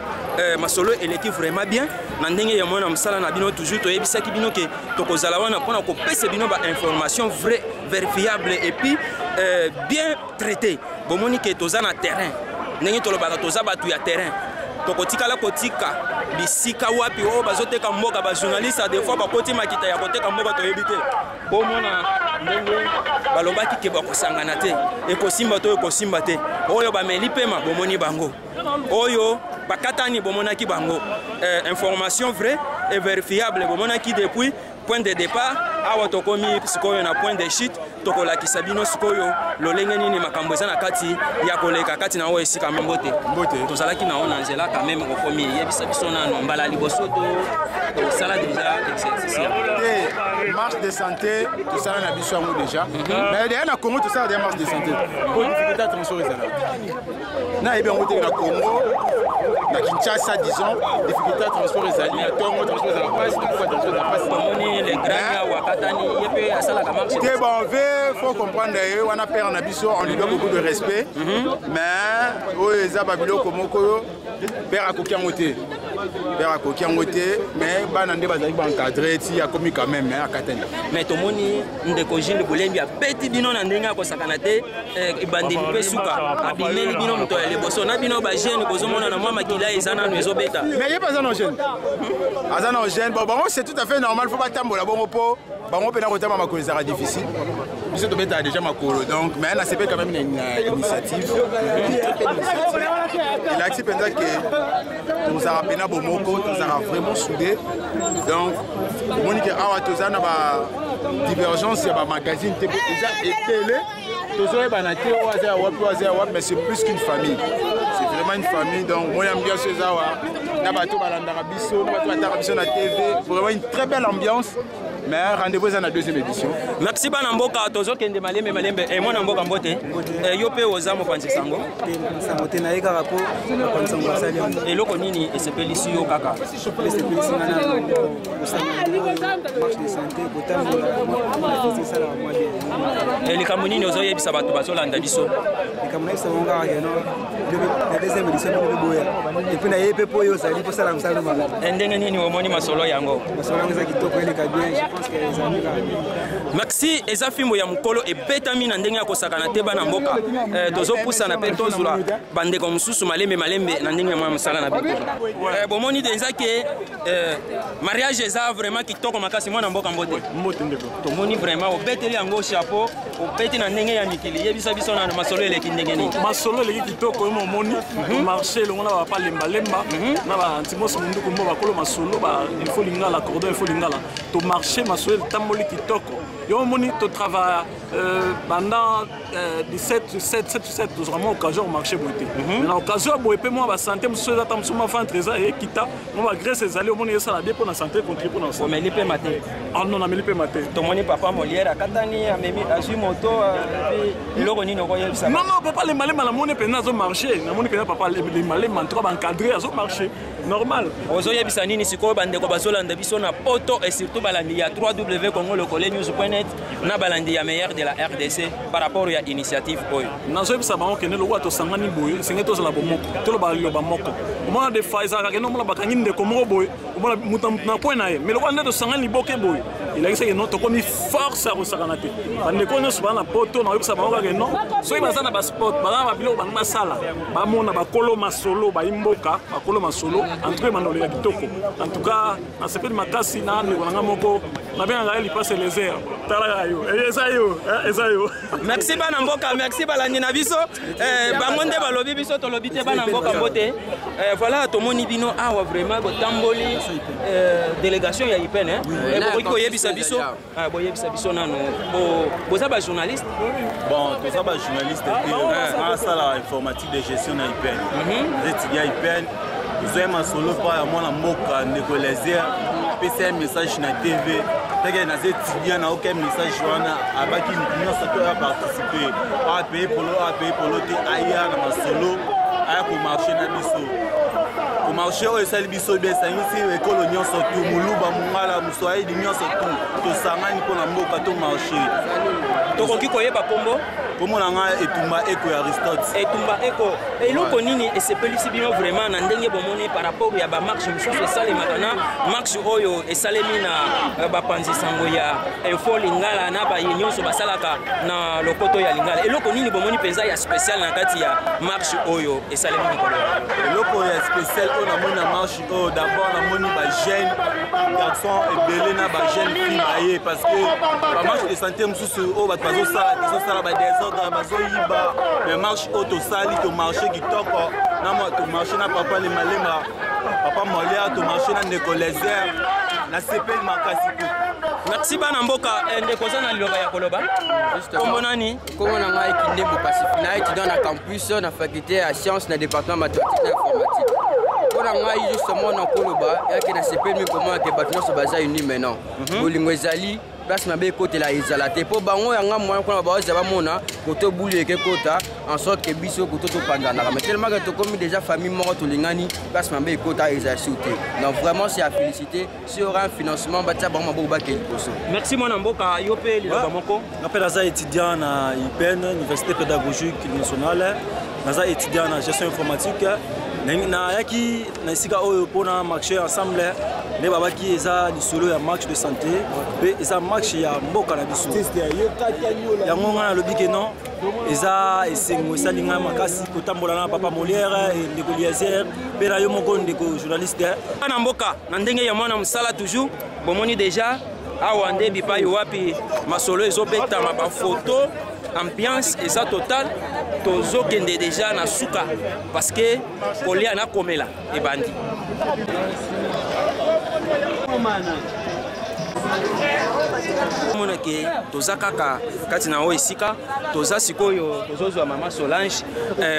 masolo eleki vraiment bien na ndenge ya mwana mosala na bino toujours toyebisaki bino ke tokozala wana mpona kopesa bino bainformation vrai vérifiable et puis bien traité bomoni ke toza na terrain ndenge tolobaka toza bato ya terrain tokotikala kotika bisika wapi oyo bazoteka mboka bajournaliste des fois bakoti makita ya koteka mboka toyebi te bomona ndenge balobaki ke bakosangana te ekosimba to ekosimba te oyo bameli pema bomoni bango oyo bakatani bomonaki bango information vraie et vérifiable bomonaki depuis point de départ awa tokomi sikoyo na point de chute tokolakisa bino sikoyo lolenge nini makambo eza na kati ya koleka kati na oyo esika Mbote tozalaki na ona nzela quand même okomi yebisa biso nano mbala liboso tosala déjà exercice marche de santé tosala na biso yango déjà mais derrière na Congo tosala des marches de santé pour difficulté à transport ezala na yebi yango te na Congo na Kinshasa disons difficulté à transport ezali na Tongo transport ezala passe na transport ezala passe bomoni les grands wakatani yepe asala ka marche te bon faut comprendre on a peur na biso on lui donne beaucoup de respect mais oyo eza babiloko moko père akoki yango te père akoki yango te mais bana nde bazali baencadré ti akomi quand même akatani mais tomoni ndeko Gilles Bulembi abeti bino na ndenge akosakana te ebandeli mpe suka abimeli bino moto ya liboso na bino bajeune kozomona na mwa makila eza nanu ezobeta mais ye mpe aza na jeune aza na jeune bon bango c'est tout à fait normal faut batambola bongo mpo bango mpe na kotama makolo ezaka difficile biso tobetaka déjà makolo donc mais na sepe quand même une initiative elakisi mpenza ke tozala pena bomoko tozala vraiment soudé donc omoni ke awa toza na badivergence ya bamagazine te eza etele tozoyebana te oyo aza ya wapi oyo aza ya wapi mais c'est plus qu'une famille c'est vraiment une famille donc moi ambiance eza awa na bato balandaka biso na bato bataka biso na TV vraiment une très belle ambiance. Mais rendez-vous à la 2e édition. Merci bana mboka tozokende malembe et mwana mboka Mbote yo pe oza mopanzi sango sangote na eka rapo mopanzi sango basali eloko nini esepelisi yo kaka esepelisi ngana marche de santé kotambola c'est ça la moi likambo nini ozoyebisa bato bazolanda biso likambo na biso ngaka yeno la 2e édition de boya et puis na yepe po yo sali po sala msala mala ndenge nini omoni masolo yango za kitoko eleka bien. Maxi eza fimbo ya mukolo ebetami na ndenge ya kosakana te bana mboka tozopusana pe tozula bandeko mosusu malembe na ndenge ya mwa mosala na biko bomoni denza ke mariage eza vraiment kitoko makasi mwana mboka Mbote tomoni vraiment obeteli yango chapeau obeti na ndenge ya mikili yebisa biso na masolo eleki ndenge nini masolo eleki kitoko yo momoni marché longo na bapa lemba na ba antimos munduku mbo bakolo masolo ba il faut lingala cordon il faut lingala to marché marché masolo tamboli kitoko yo moni to travail pendant 17 vraiment occasion au marché boité na occasion boye pe moi ba santé muso za tam suma fan trésor et kita moi ba grâce les aller moni ça la bien pour la santé contribuer pour la santé mais lipe maté non na lipe maté to moni papa Molière akatani amemi azu moto et loko nino ko yebisa non papa les malais la moni pe na zo marché na moni pe papa les malais man trop encadré zo marché normal ozo yebisa nini siko bande ko bazolanda biso na poto et surtout balandi ya www.congolocole-news.net na balandi ya meilleur de la RDC par rapport à l'initiative oyo nazo yebisa bango kene lo wato sangani boye senge to la bomoko to lo ba loba moko mona de Pfizer ka no mona bakangi ndeko moko boye mona mutam na point na ye mais lo wanda to sangani boke boye il a essayé noto komi force à rosakanate bande ko no subana poto na yebisa bango ka no so ibaza na ba sport ba ba bilo ba masala ba mona ba kolo masolo ba imboka ba kolo masolo entre manolo ya kitoko en tout cas na sepeli makasi na ndeko nga moko na bien nga il passe les airs tala yo ezayo merci bana mboka merci balandi na biso bango nde balobi biso tolobi te bana mboka mbote voilà tomoni bino awa vraiment botamboli délégation ya IPN et ko yebisa biso boyebisa biso nano boza ba journaliste bon toza ba journaliste en sala informatique de gestion na IPN étudiant IPN nous aimons solo pas moi na mboka ndeko laser pesa un message na TV teke na étudiant na aucun message wana abaki nyonso to ya participer a payer polo te aya na masolo aya ko marché na biso ko marché o esali biso be sangisi ekolo nyonso to muluba mungala muswai di nyonso to sangani pona mboka to marché tokoki koyeba kombo komona nga etumba eko ya Aristote etumba eko eloko nini esepelisi bino vraiment na ndenge bomoni par rapport ya ba marche misusu esalemaka na marche oyo esalemi na bapanzi sango ya info lingala na baye nyonso basalaka na lokoto ya lingala eloko nini bomoni penza ya spécial na kati ya marche oyo esalemi mikolo eloko ya spécial oyo namoni na marche oyo d'abord namoni ba jeune garçon ebele na ba jeune fille baye parce que ba marche de santé mususu oyo bato bazosala ba désordre bazoyiba mais marche oyo tosali to marché kitoko na moi to marché na papa le malema papa Molière to marché na ndeko laser na sepeli makasi ko merci bana mboka ndeko za na liloba ya koloba kombo nani kombo na ngai Kindembo Pacifique na étudiant na campus na faculté ya sciences na département mathématique na informatique pona ngai justement na koloba yake na sepeli comment que bato nyonso baza uni maintenant bolingo ezali place na be côté la izalate po bango yanga moyen ko ba oza ba mona koto buli ke kota en sorte que biso koto to pandana mais tellement que to comme déjà famille moko to lingani place na be kota ezalite donc vraiment c'est à féliciter si aura un financement ba tsa ba mabo ba ke liposo merci mona mboka yope liloba moko napela za étudiant na IPN université pédagogique nationale naza étudiant na gestion informatique na yaki na sika oyo pona marché ensemble ne babaki eza lisolo ya match de santé pe eza match ya mboka na biso yango nga na lobi ke non eza esengo esalinga makasi kotambola na papa Molière et ndeko Liazer pe na yo moko ndeko journaliste na mboka na ndenge ya mwana musala toujours bomoni déjà awa nde bipai wapi masolo ezobetama ba photo ambiance eza total tozokende déjà na suka parce que kolia na komela ebandi monake toza kaka kati na oyo esika toza sikoyo tozozwa mama Solange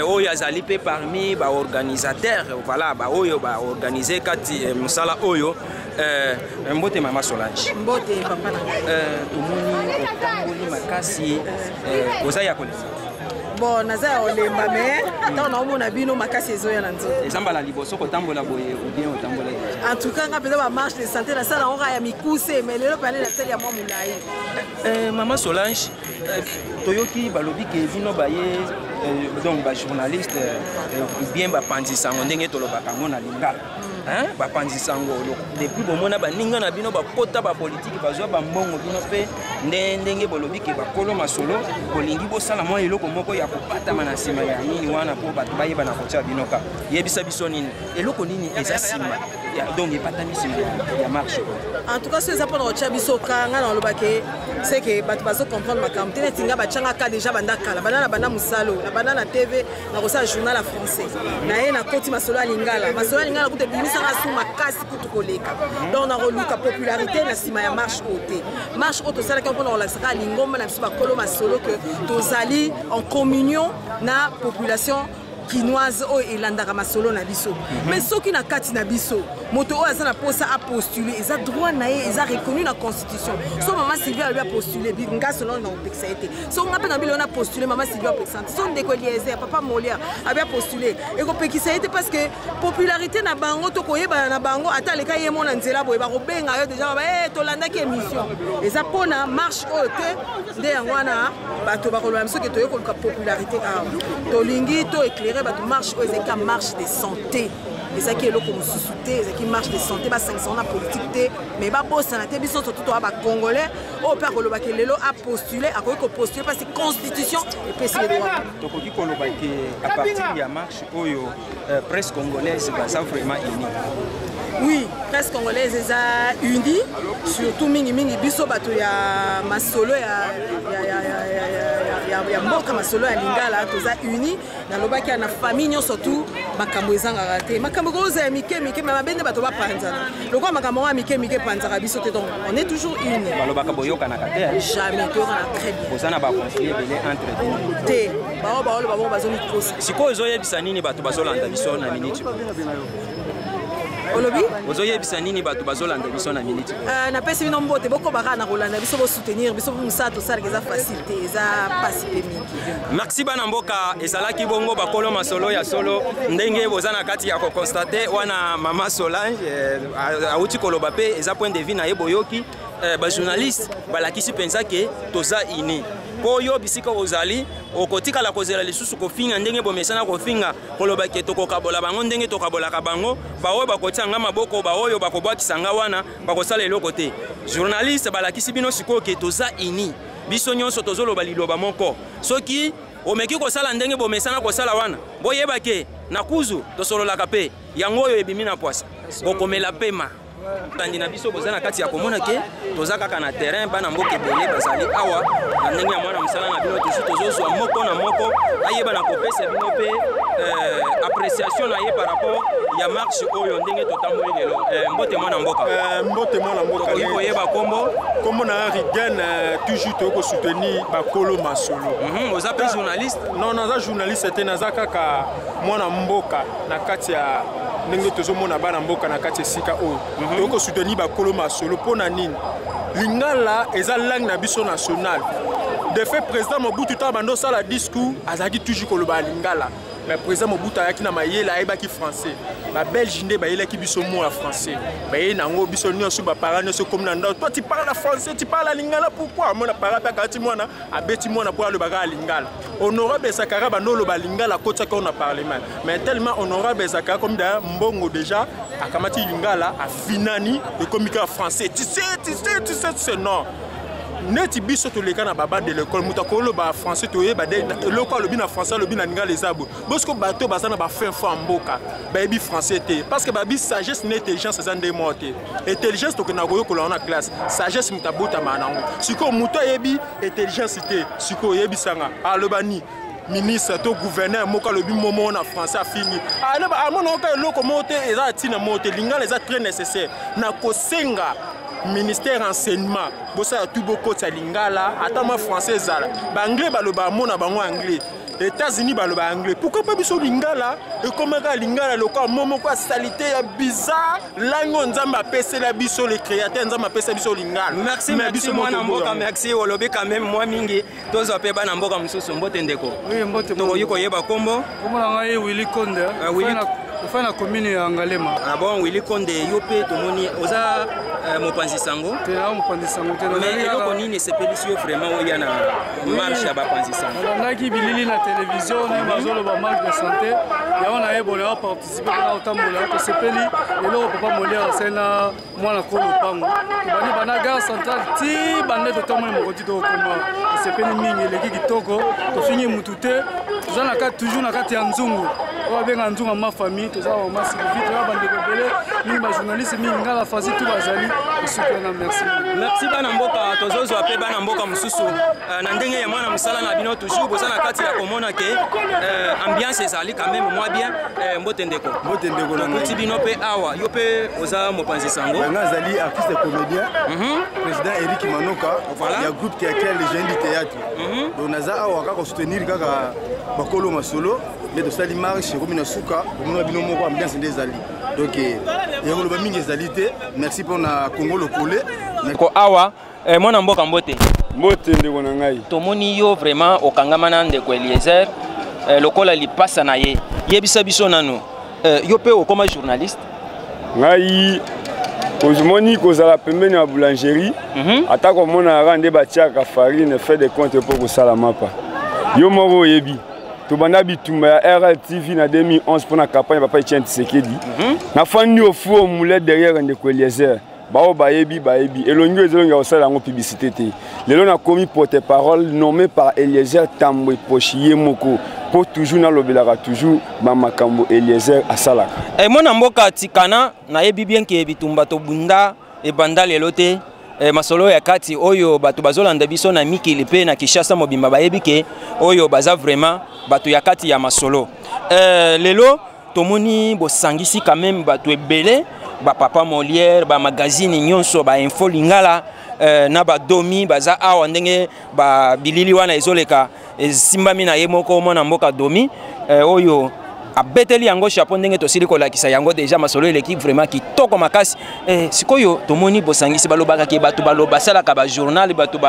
oyo azali pe parmi ba organisateur voilà ba oyo ba organiser kati musala oyo mbote mama Solange mbote papa na tomoni otamboli makasi oza ya kolesa bon naza olemba mais tant na omona bino makasi ezoya na nzoto ezambala liboso kotambola boye ou bien otambola en tout cas nga peza ba marche de santé na sala ora ya mikuse mais lelo pale na tele ya mwa mulai mama Solange toyoki balobi ke bino baye donc ba journaliste bien ba panzisango ndenge tolobaka ngo na lingala bapanzi sango depuis bomona baninga na bino bakota ba politique bazwa ba mbongo bino pe ndenge bolobi ke bakolo masolo bolingi bosala mwa eloko moko ya kopatama na nsima ya nini wana po bato bayeba na kotia bino ka yebisa biso nini eloko nini eza nsima donc epatami nsima ya marche en tout cas so eza mpona kotia biso ka nga na olobake c'est que bato bazo comprendre makambo te netinga bachanga ka déjà banda kala bana na bana musalo na bana na TV na kosa journal à français na ye na koti masolo ya lingala kuta bimisa na suma kasi kutu koleka donc na roluka popularité na sima ya marche haute to sala ka pona relaxaka lingomba na biso bakolo masolo que tozali en communion na population kinoise o elandaka masolo na biso mais soki na kati na biso moto o azana posa a postuler eza droit na ye eza reconnu na constitution so maman Sylvia a postulé bi nga selon na complexité so nga pe na bilo na postuler maman Sylvia présente so ndeko Eliezer papa Molia a bien postulé et ko pekisa été parce que popularité na bango to koyeba na bango ata leka ye mona nzela boye ba ko benga yo déjà ba to landa ki émission eza pona marche haute de yangwana bato ba ko lwa mso ke to yeko ka popularité a to lingi to éclairer bato marche o ezeka marche de santé eza ki eloko mosusu te eza ki marche de santé ba 500 na politique te mais ba bossa na te biso surtout to ba congolais o père koloba ke lelo a postulé a ko postuler parce que constitution et pesi les droits to ko ki koloba ke à partir ya marche oyo presse congolaise ba ça vraiment uni. Oui, presse congolaise eza uni surtout mingi biso bato ya masolo ya mboka masolo ya lingala toza uni na lobaki na famille surtout makambo ezanga te makambo ko za mike mais mabende bato ba panzana lokwa makambo ya mike panzaka biso te donc on est toujours unis balobaka boyoka na kate jamais to na très bien bozana ba conflit belé entre te ba bazoni kosa siko ezoyebisa nini bato bazolanda biso na minute Olobi ozoyebisa nini bato bazolanda biso na minute na pesi bino mbote boko baka na kolanda biso bo soutenir biso musato sala eza facilité eza pasité mingi merci bana mboka ezalaki bongo bakolo masolo ya solo ndenge bozana kati ya ko constater wana mama Solange auti koloba pe eza point de vue na yeboyoki ba journaliste balakisi pensa ke toza ini Poyo bisika ozali okotika la kozela lisusu kofinga ndenge bomesana kofinga koloba ke tokokabola bango ndenge tokabolaka bango baoyo bakotanga maboko baoyo bakobwakisa nga wana bakosala eloko te journaliste balakisi bino sikoyo ke toza ini biso nyonso tozoloba liloba moko soki omeki kosala ndenge bomesana kosala wana boyeba ke na kuzu tosololaka pe yango oyo ebimi na poasa bokomela pema tandi na biso bozana kati ya komona ke toza kaka na terrain bana mboke bele bazali awa na ndenge ya mwana msala na bino tusu tozozwa moko na moko ayeba na kopesa bino pe appréciation na ye par rapport ya marche oyo ndenge totamboli lelo mbote mwana mboka koyeba kombo na Rigen toujours toko soutenir bakolo masolo oza pe journaliste non naza journaliste te naza kaka mwana mboka na kati ya ndenge tozomona bana mboka na kati esika oyo toko soutenir bakolo masolo pona nini lingala eza langue na biso national de fait président Mobutu ta bando sala discours azaki toujours koloba lingala mais président Mobutu ayaki na mayela ayebaki français ba belge nde bayelaki biso mo ya français baye nango biso nyonso ba parents nyonso comme na ndao toi tu parles français tu parles lingala pourquoi mona para pa kati mwana abeti mwana pour le baga lingala honorable Sakara bando lo ba lingala kota ko na parlement mais tellement honorable Sakara comme da mbongo déjà akamati lingala a finani le communiqué français tu sais non neti biso to leka na baba de l'école mutakolo ba français to yeba de loko lobi na français lobi na ngala ezabo bosko bato bazana ba fin fo mboka ba yebi français te parce que babi sagesse na intelligence za nde mote intelligence to na goyo ko na classe sagesse mutabota manango siko muto yebi intelligence te siko yebi sanga alobani ministre to gouverneur moka lobi momo na français a fini aleba amona ka loko mote eza tina mote lingala eza très nécessaire na kosenga ministère enseignement bosa tout beaucoup de lingala atama français zala ba anglais baloba mona bango anglais États-Unis baloba anglais pourquoi pas biso lingala et comment ka lingala loko momo kwa salité ya bizarre lango nzamba pese la biso les créateurs nzamba pese biso lingala merci mwana mboka merci olobi quand même moi mingi tozo pe bana mboka mususu mbote ndeko oui mbote to yiko yeba kombo komona ngai Willy Konde Enfin la commune ya Ngalema. Ah bon Willy Konde yope tomoni oza mopanzi sango. Te na mopanzi sango te. Mais eloko nini sepelisi vraiment oya na marche ya bapanzi sango. Ndaki bilili na télévision na bazolo ba marche de santé. Ya on a ébole à participer na otambola to sepeli lelo papa Molia sena mwana kolo pango. Bani bana gare centrale ti bande to tomoni mokoti to koma. Sepeli mingi leki kitoko to fingi mutute. Tozana ka toujours na kati ya nzungu. On benga nzungu ma famille. Toza wa masi vite ya bande kobele ni ba journaliste mingi ngala fazi tout bazali merci bana mboka tozozwa pe bana mboka mususu na ndenge ya mwana musala na bino toujours boza na kati ya komona ke ambiance ezali quand même moi bien mbote ndeko na kuti bino pe awa yo pe oza mopanzi sango nga azali artiste comédien président Eric Manoka ya groupe qui a créé les jeunes du théâtre donc naza awa kaka soutenir kaka bakolo masolo mais de sali marche komina suka komina bino moko ambiance ndezali donc yangoloba mingi ezali te merci pour na Congo lokole ko awa mwana mboka mbote ndeko na ngai tomoni yo vraiment okangamana ndeko Eliezer lokola lipasa na ye yebisa biso nanu yo pe okoma journaliste ngai ozomoni kozala pembeni ya boulangerie ata komona rande batiaka farine fait de compte pour kosala mapa yo moko oyebi tobanda bitumba ya RLTV na 2011 pour la campagne papa Etienne Tshisekedi na fandi au four moulet derrière ndeko Eliezer bao bayebi elongo ezolonga osala ngo publicité te lelo na komi porte-parole nommé par Eliezer Tambwe Pochiye moko pour toujours na lobelaka toujours ba makambo Eliezer asalaka mona mboka tikana na yebi bien ke bitumba to bunda e banda lelo te masolo ya kati oyo bato bazolanda biso na mikili pe na Kishasa mobimba bayebi ke oyo baza vraiment bato ya kati ya masolo lelo tomoni bosangisi quand même bato ebele ba papa Molière ba magazine nyonso ba info lingala na ba domi baza awa ndenge ba bilili wana ezoleka simbami na ye moko mona mboka domi oyo abeteli yango chapeau ndenge tosili kolakisa yango déjà masolo eleki vraiment kitoko makasi sikoyo tomoni bosangisi balobaka ke bato baloba salaka ba journal bato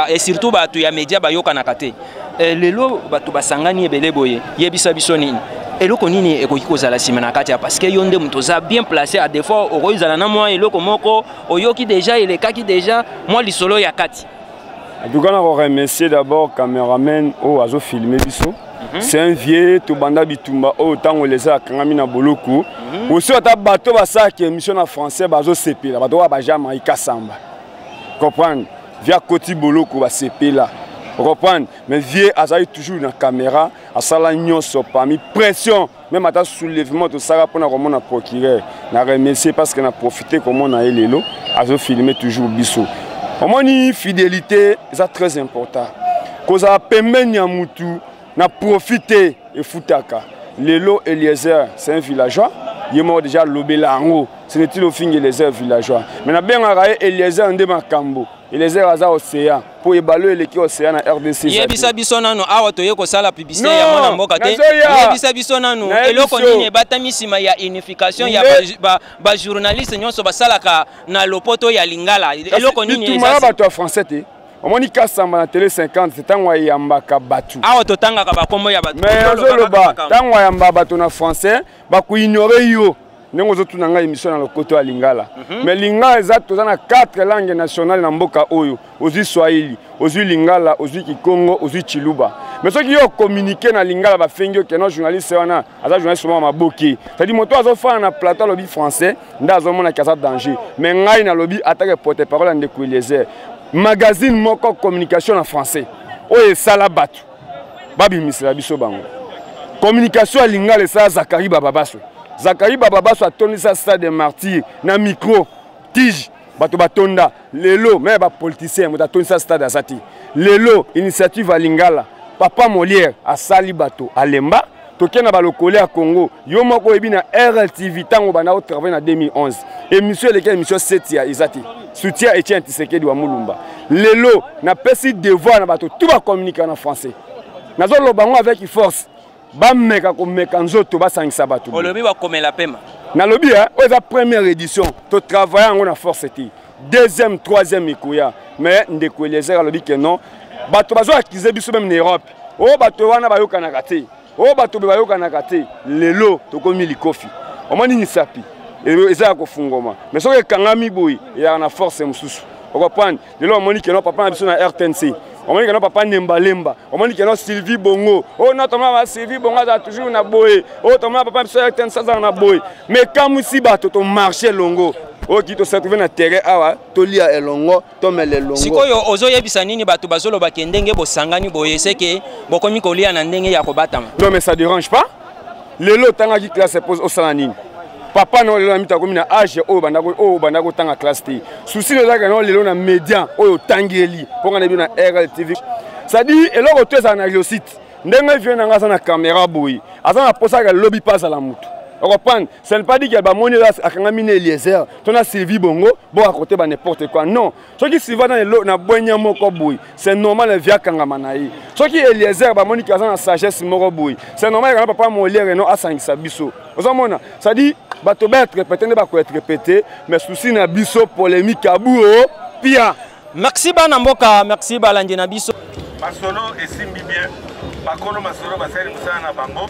et surtout bato ya media bayokanaka te lelo bato basangani ebele boye yebisa biso nini eloko nini ekoki kozala sima na kati parce que yo nde muto za bien placé à défaut okoizala na moi eloko moko oyoki déjà elekaki déjà moi lisolo ya kati en tout cas on remercier d'abord cameraman o azo filmer biso c'est un vieux to banda bitumba o tango les a kangami na boloko aussi ata bato basala ki émission na français bazo sepela bato ba jama ikasamba comprendre via koti boloko ba sepela reprendre mais vieux azali toujours na caméra asala nyonso parmi pression même ata soulèvement to sara pona comme on a procureur na remercier parce que na profiter comme on a elelo azo filmer toujours biso omoni fidélité c'est très important cause a pembeni ya mutu na profiter et futaka lelo Eliezer c'est un villageois yemo déjà lobela ngo ce n'est il au fin Eliezer villageois mais na benga Eliezer ndé makambo Eliezer aza océan pour évaluer l'équipe océan na RDC yebisa biso nano awa toye ko sala publicité ya mwana mboka te yebisa biso nano eloko nini batamisima ya unification ya ba journaliste nyonso basalaka na lopoto ya lingala eloko nini ezali bato français te omoni kasamba na télé 50 c'est tango yambaka batu awa totanga ka bakombo ya batu mais azoloba tango yamba bato na français ba ku ignorer yo ndenge zotuna nga émission na lokoto ya lingala mais lingala eza toza na 4 langues nationales na mboka oyo ozwi Swahili ozwi lingala ozwi Kikongo ozwi Chiluba mais soki yo communiquer na lingala ba fengi yo keno journaliste wana aza journaliste mo maboki c'est-à-dire moto azofana na plateau lobby français nda azomona kaza danger mais ngai na lobby attaque porte-parole en ndeko Eliezer magazine moko communication en français oyo sala batu babimisela biso bango communication ya lingala esa Zakari Bababaso Zakari Bababaso atondisa stade martyr na micro tige bato batonda lelo mais ba politicien moto atondisa stade azati lelo initiative à lingala papa Molière asali bato alemba tokena balokole ya Congo yo moko ebi na RLTV tango bana au travail na 2011 émission lesquelles émission 7 ya izati soutien Etienne Tshisekedi wa Mulumba lelo na pesi devoir na bato tout ba communiquer en français nazo lobango avec force ba meka ko meka nzoto ba sangisa bato olobi ba komela pema na lobi o za première édition to travailler en na force ti deuxième troisième ikuya mais ndeko Eliezer alobi que non bato bazo accuser biso même en Europe o bato wana ba yokana kate o bato ba yokana kate lelo to komi likofi omoni ni sapi eza ko fungoma mais so ke kangami boy ya na force mususu o comprendre lelo omoni que non papa na biso na RTNC omoni que non papa Nemba Lemba omoni que non Sylvie Bongo o non toma Sylvie Bongo a toujours na boy o toma papa biso RTNC za na boy mais kamusi bato to marcher longo o ki to se trouver na terrain awa to lia elongo to mele longo sikoyo ozoyebisa nini bato bazoloba ke ndenge bosangani boye seke bokomi kolia na ndenge ya kobatama non mais ça dérange pas lelo tanga ki classe pose au salanine papa non lelo mita komi na âge o banda ko tanga classe T souci le zaka non lelo na média oyo tangeli ponga na bi na RTV ça dit eloko to ça na réussite ndenge vient na ngasa na caméra boyi asa na posa ka lobby passe à la mutu. On comprend, ça ne pas dire qu'il y a des moni là à Kangamine Eliezer, ton a Sylvie Bongo, bon à côté n'importe quoi. Non, ce qui se va dans le na bonya moko boy, c'est normal via Kangamanaï. Ce qui Eliezer ba moni kaza na sagesse moko boy, c'est normal que papa molière et non à sangisa biso. Vous avez ça dit bato ba être répété ne pas être répété, mais souci na biso polémique à bout pia. Merci bana mboka, merci balandi na biso. Masolo esimbi bien. Bakolo masolo basali musana na bango.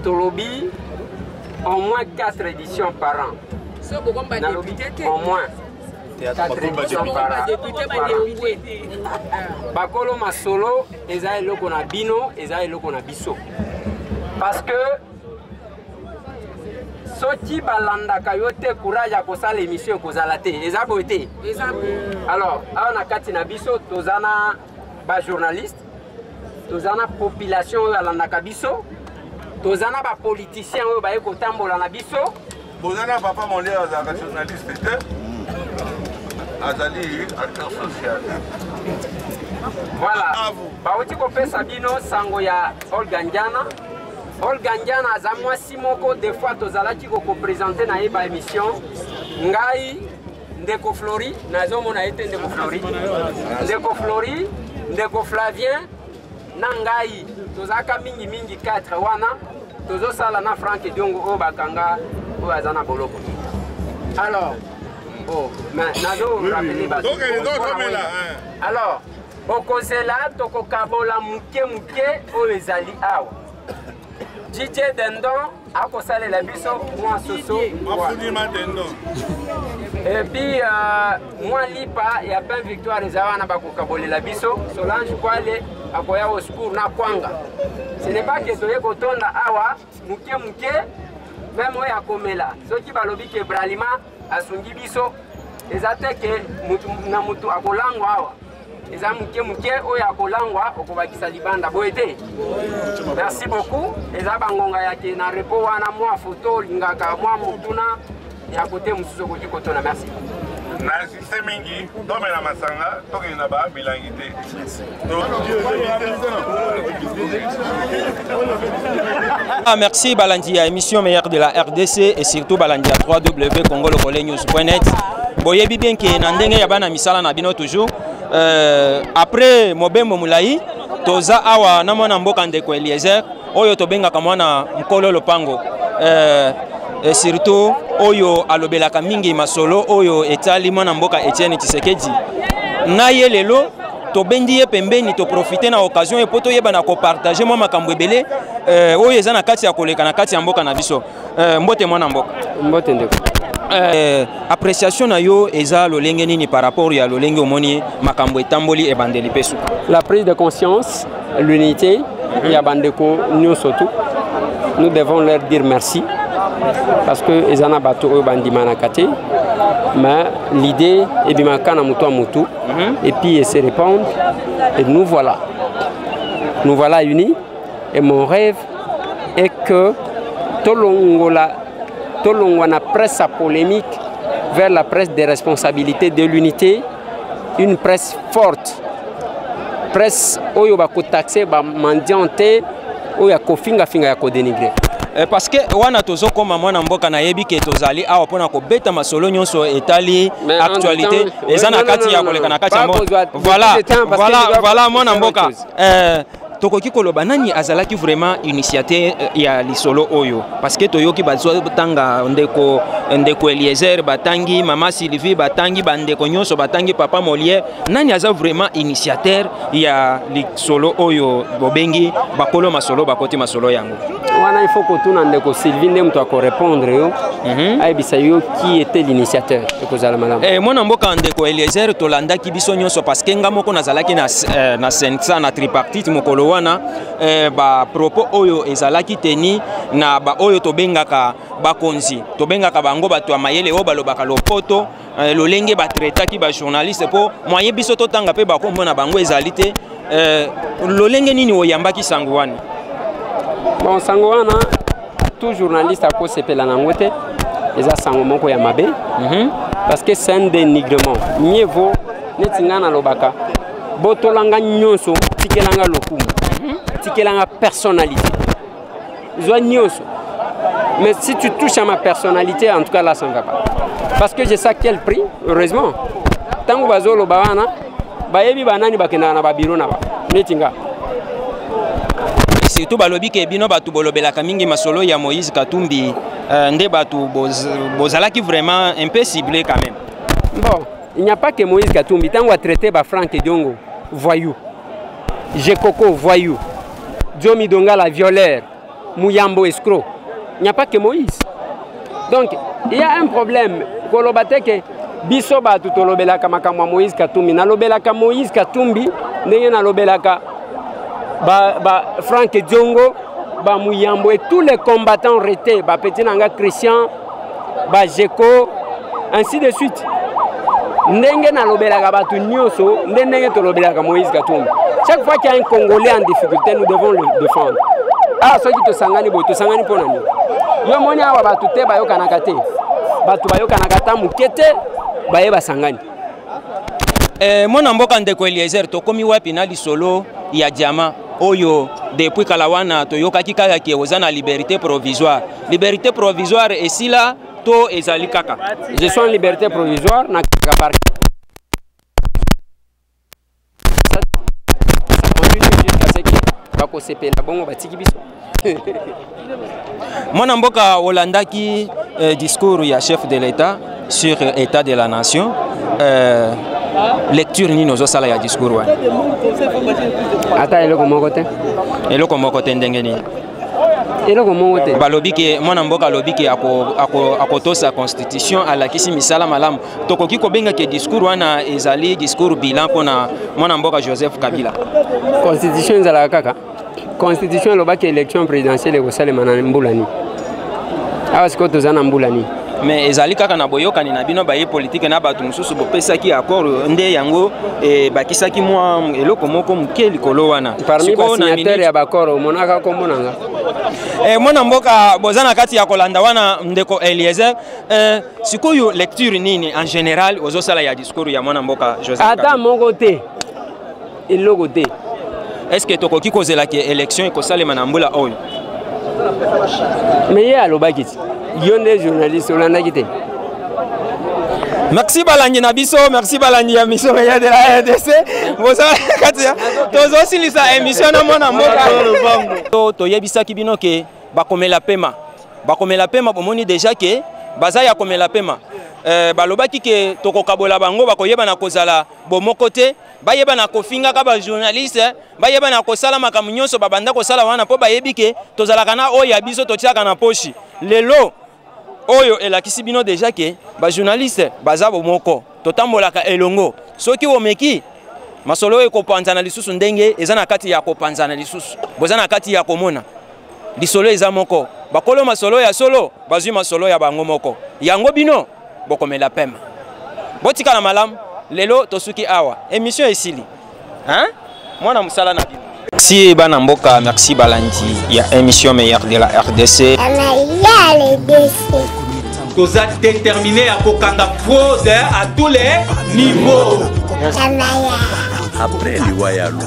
Tolobi, au moins 4 éditions par an. Au moins 4 éditions par an. Bakolo Masolo, eza eloko na bino, eza eloko na biso. Parce que Soti balanda kayote courage à kosala l'émission kozala te, eza bote. Alors, on a kati na biso, tozana ba journaliste. Tozana population oyo alandaka biso, tozana ba politicien oyo baye kotambola na biso, bozana papa mondial azaka journaliste te, azali acteur social. Voilà. Bauti kopesa bino sango ya Olga Ndiana. Olga Ndiana aza mwasi moko des fois tozalaki ko présenter na eba émission. Ngai Ndeko Flori, nazomona ete Ndeko Flori. Ndeko Flori, Ndeko Flavien Nangai, tozaka mingi 4 wana, tozo sala na Frank Diongo o bakanga o azana boloko. Alors, mais nazo rappeler ba. Alors, okozela toko kabola muke o ezali awa. DJ Dendon akosala la biso moi soso. Et puis moi lipa ya ben victoire ezawana bakokabola la biso, Solange Kwale akoya au secours na kwanga. Ce n'est pas que toye kotonda awa muke même oya komela. Soki balobi ke bralima asungi biso ezate ke na mutu akolangwa awa. Eza muke oya akolangwa okobakisa libanda boete. Merci beaucoup. Eza bangonga yake na repo wana mwa photo lingaka mwa mutuna ya kote mususu koji kotona. Merci. Na système mingi domena masanga toke na ba bilangité. Merci Balandi à émission meilleure de la RDC et surtout Balandi à www.congolocolenews.net. Boyebi bien que nandenge ya bana misala na bino toujours après Mobembo Moulayi toza awa na mwana mboka Ndeko Eliezer oyo tobengaka mwana Mkolo Lopango et surtout oyo alobelaka mingi masolo oyo etali mwana mboka Etienne Tshisekedi na ye lelo tobendi ye pembeni to profiter na occasion et poto yeba na ko partager moi makambo ebele oyo eza na kati ya koleka na kati ya mboka na biso mbote mwana mboka mbote ndeko appréciation na yo eza lolenge nini par rapport ya lolenge omoni makambo etamboli e bandeli pesu. La prise de conscience, l'unité ya bandeko nyonso tout, nous devons leur dire merci parce que ezana bato oyo bandimana kate mais l'idée est bimaka na mutu a mutu et puis se répondre et nous voilà unis et mon rêve est que Tolongwana presse sa polémique vers la presse des responsabilités de l'unité, une presse forte, presse oyo bako taxé ba mendianté oyo kofinga finga ya ko dénigrer. Parce que wana tozo koma mwana mboka na yebi ke tozali awa pona ko beta masolo nyonso etali actualité ezana kati ya koleka na kati ya mboka. Voilà mwana mboka tokoki koloba nani azalaki vraiment initiateur ya lisolo oyo parce que toyoki bazwa tanga ndeko Eliezer batangi mama Sylvie batangi bandeko nyonso batangi papa Molière nani aza vraiment initiateur ya lisolo oyo bobengi bakolo masolo bakoti masolo yango wana il faut que tuna ndeko Sylvie ndem to ko répondre yo ayebisa yo qui était l'initiateur ekozala malamu mwana mboka ndeko Eliezer tolandaki biso nyonso parce que nga moko nazalaki na sensa na tripartite mokolo wana ba propos oyo ezalaki teni na ba oyo tobengaka bakonzi tobengaka bango bato ya mayele oyo balobaka lopoto lolenge batretaki ba journaliste po moyen biso totanga pe bakombo na bango ezali te lolenge nini oyambaki sango wana Bon, Sangoana, tout journaliste a posepela nangote, ils a Sangomoko Yamabe, parce que c'est un dénigrement. Mieux vaut, netingana lobaka, botolanga nyonso, tikelanga lokumu, tikelanga personnalité. Ils ont nyonso. Mais si tu touches à ma personnalité, en tout cas là, ça ne va pas. Parce que je sais quel prix, heureusement. Tant que bazolo bawana, bayebi banani bakena na babiro na ba. Netinga. Surtout balobi ke bino batu bolobelaka mingi masolo ya Moïse Katumbi nde batu bozalaki vraiment un peu ciblé quand même. Bon, il n'y a pas que Moïse Katumbi, tant qu'on a traité Franck Diongo, voyou. Jekoko, voyou. Djomi Donga, la violeur. Mouyambo, escroc. Il n'y a pas que Moïse. Donc, il y a un problème. Kolobate ke biso batu tolobelaka makamwa Moïse Katumbi. Nalobelaka Moïse Katumbi, ndenge nalobelaka Franck Diongo, Mouyambo et tous les combattants retés, Petit Nanga Christian, Jeko, ainsi de suite. Ndenge na lobelaka batu nyoso, ndenge tolobelaka Moïse Katumbi. Chaque fois qu'il y a un Congolais en difficulté, nous devons le défendre. Ah, ceux qui te sangani bo, te sangani pour nani. Yo moni awa batu te bayo kanakate. Batu bayo kanakata mukete, baye basangani. Mona mboka ndeko Eliezer tokomi wapi na lisolo ya diamant oyo depuis kalawana toyokaki kaka ki ozana liberté provisoire. Liberté provisoire esila to ezali kaka. Je suis en liberté provisoire na kaka parc. Ça continue jusqu'à ce que bako sepela bongo batiki biso. Mona mboka olandaki discours ya chef de l'État sur l'état de la nation. Lecture ni nozo sala ya discours wa. Ata eloko moko te. Eloko moko te ndenge ni. Eloko moko te. Balobi ke mwana mboka lobi ke akotosa constitution alakisi misala malamu. Tokoki kobenga ke discours wana ezali discours bilan pona mwana mboka Joseph Kabila. Constitution ezala kaka. Constitution lobaki élection présidentielle ekosalema na mbulani. Awa siko tozana mbulani. Mais ezali kaka na boyoka ni na bino baye politique na batu mususu bopesaki accord nde yango bakisaki mwa eloko moko muke likolo wana. Parmi les signataires ya bakoro monaka kombo nanga. Mwana mboka bozana kati ya kolanda wana ndeko Eliezer sikoyo lecture nini en général ozosala ya discours ya mwana mboka Joseph. Ata moko te. Eloko te. Est-ce que tokoki kozela ke élection ekosalema na mbula oyo? Mais ya alobaki ti. Yonde journaliste Olanda Kite. Merci Balangi Nabiso, merci Balangi ya mission de la RDC. Boza katia. Tozo silisa émission na mona mboka. To yebisa kibino ke bakomela pema. Bakomela pema bomoni déjà ke baza ya komela pema. Balobaki ke tokokabola bango bakoyeba na kozala bomoko te. Bayeba na kofinga ka ba journaliste, bayeba na kosala makamu nyonso babanda kosala wana po bayebi ke tozalaka na oyo ya biso totiaka na poshi. Lelo oyo elakisi bino déjà ke ba journaliste baza bomoko totambolaka elongo soki omeki masolo ekopanzana lisusu ndenge eza na kati ya kopanzana lisusu boza na kati ya komona lisolo eza moko bakolo masolo ya solo bazwi masolo ya bango moko yango bino bokomela pema botika na malamu lelo tosuki awa émission esili hein mwana musala na bino. Merci bana mboka, merci Balangi. Il y a émission meilleure de la RDC. Vous êtes déterminé à kokanga fraude à tous les niveaux. Après l'Iwayalo,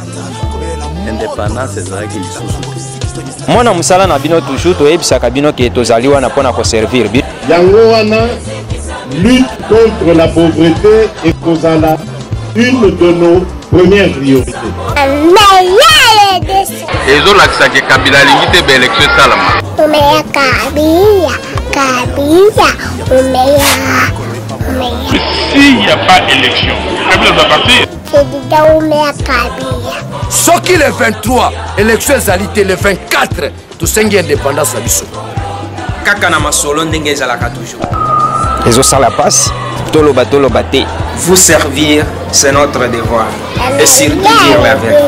indépendance ezalaki lisusu. Mwana musala na bino toujours toyebisaka bino ke tozali wana pona ko servir. Yango wana lutte contre la pauvreté et kozala une de nos premières priorités. ezolakisa ke Kabila alingi te baélection esalama. Umeya Kabila, Kabila, umeya. S'il n'y a pas élection, Kabila doit partir. C'est déjà umeya Kabila. Soki le 23, élection ezali le 24, tosengi indépendance na biso. Kaka na masolo ndenge ezalaka toujours. ezosala passe toloba te. Vous servir, c'est notre devoir. Et surtout dire la vérité.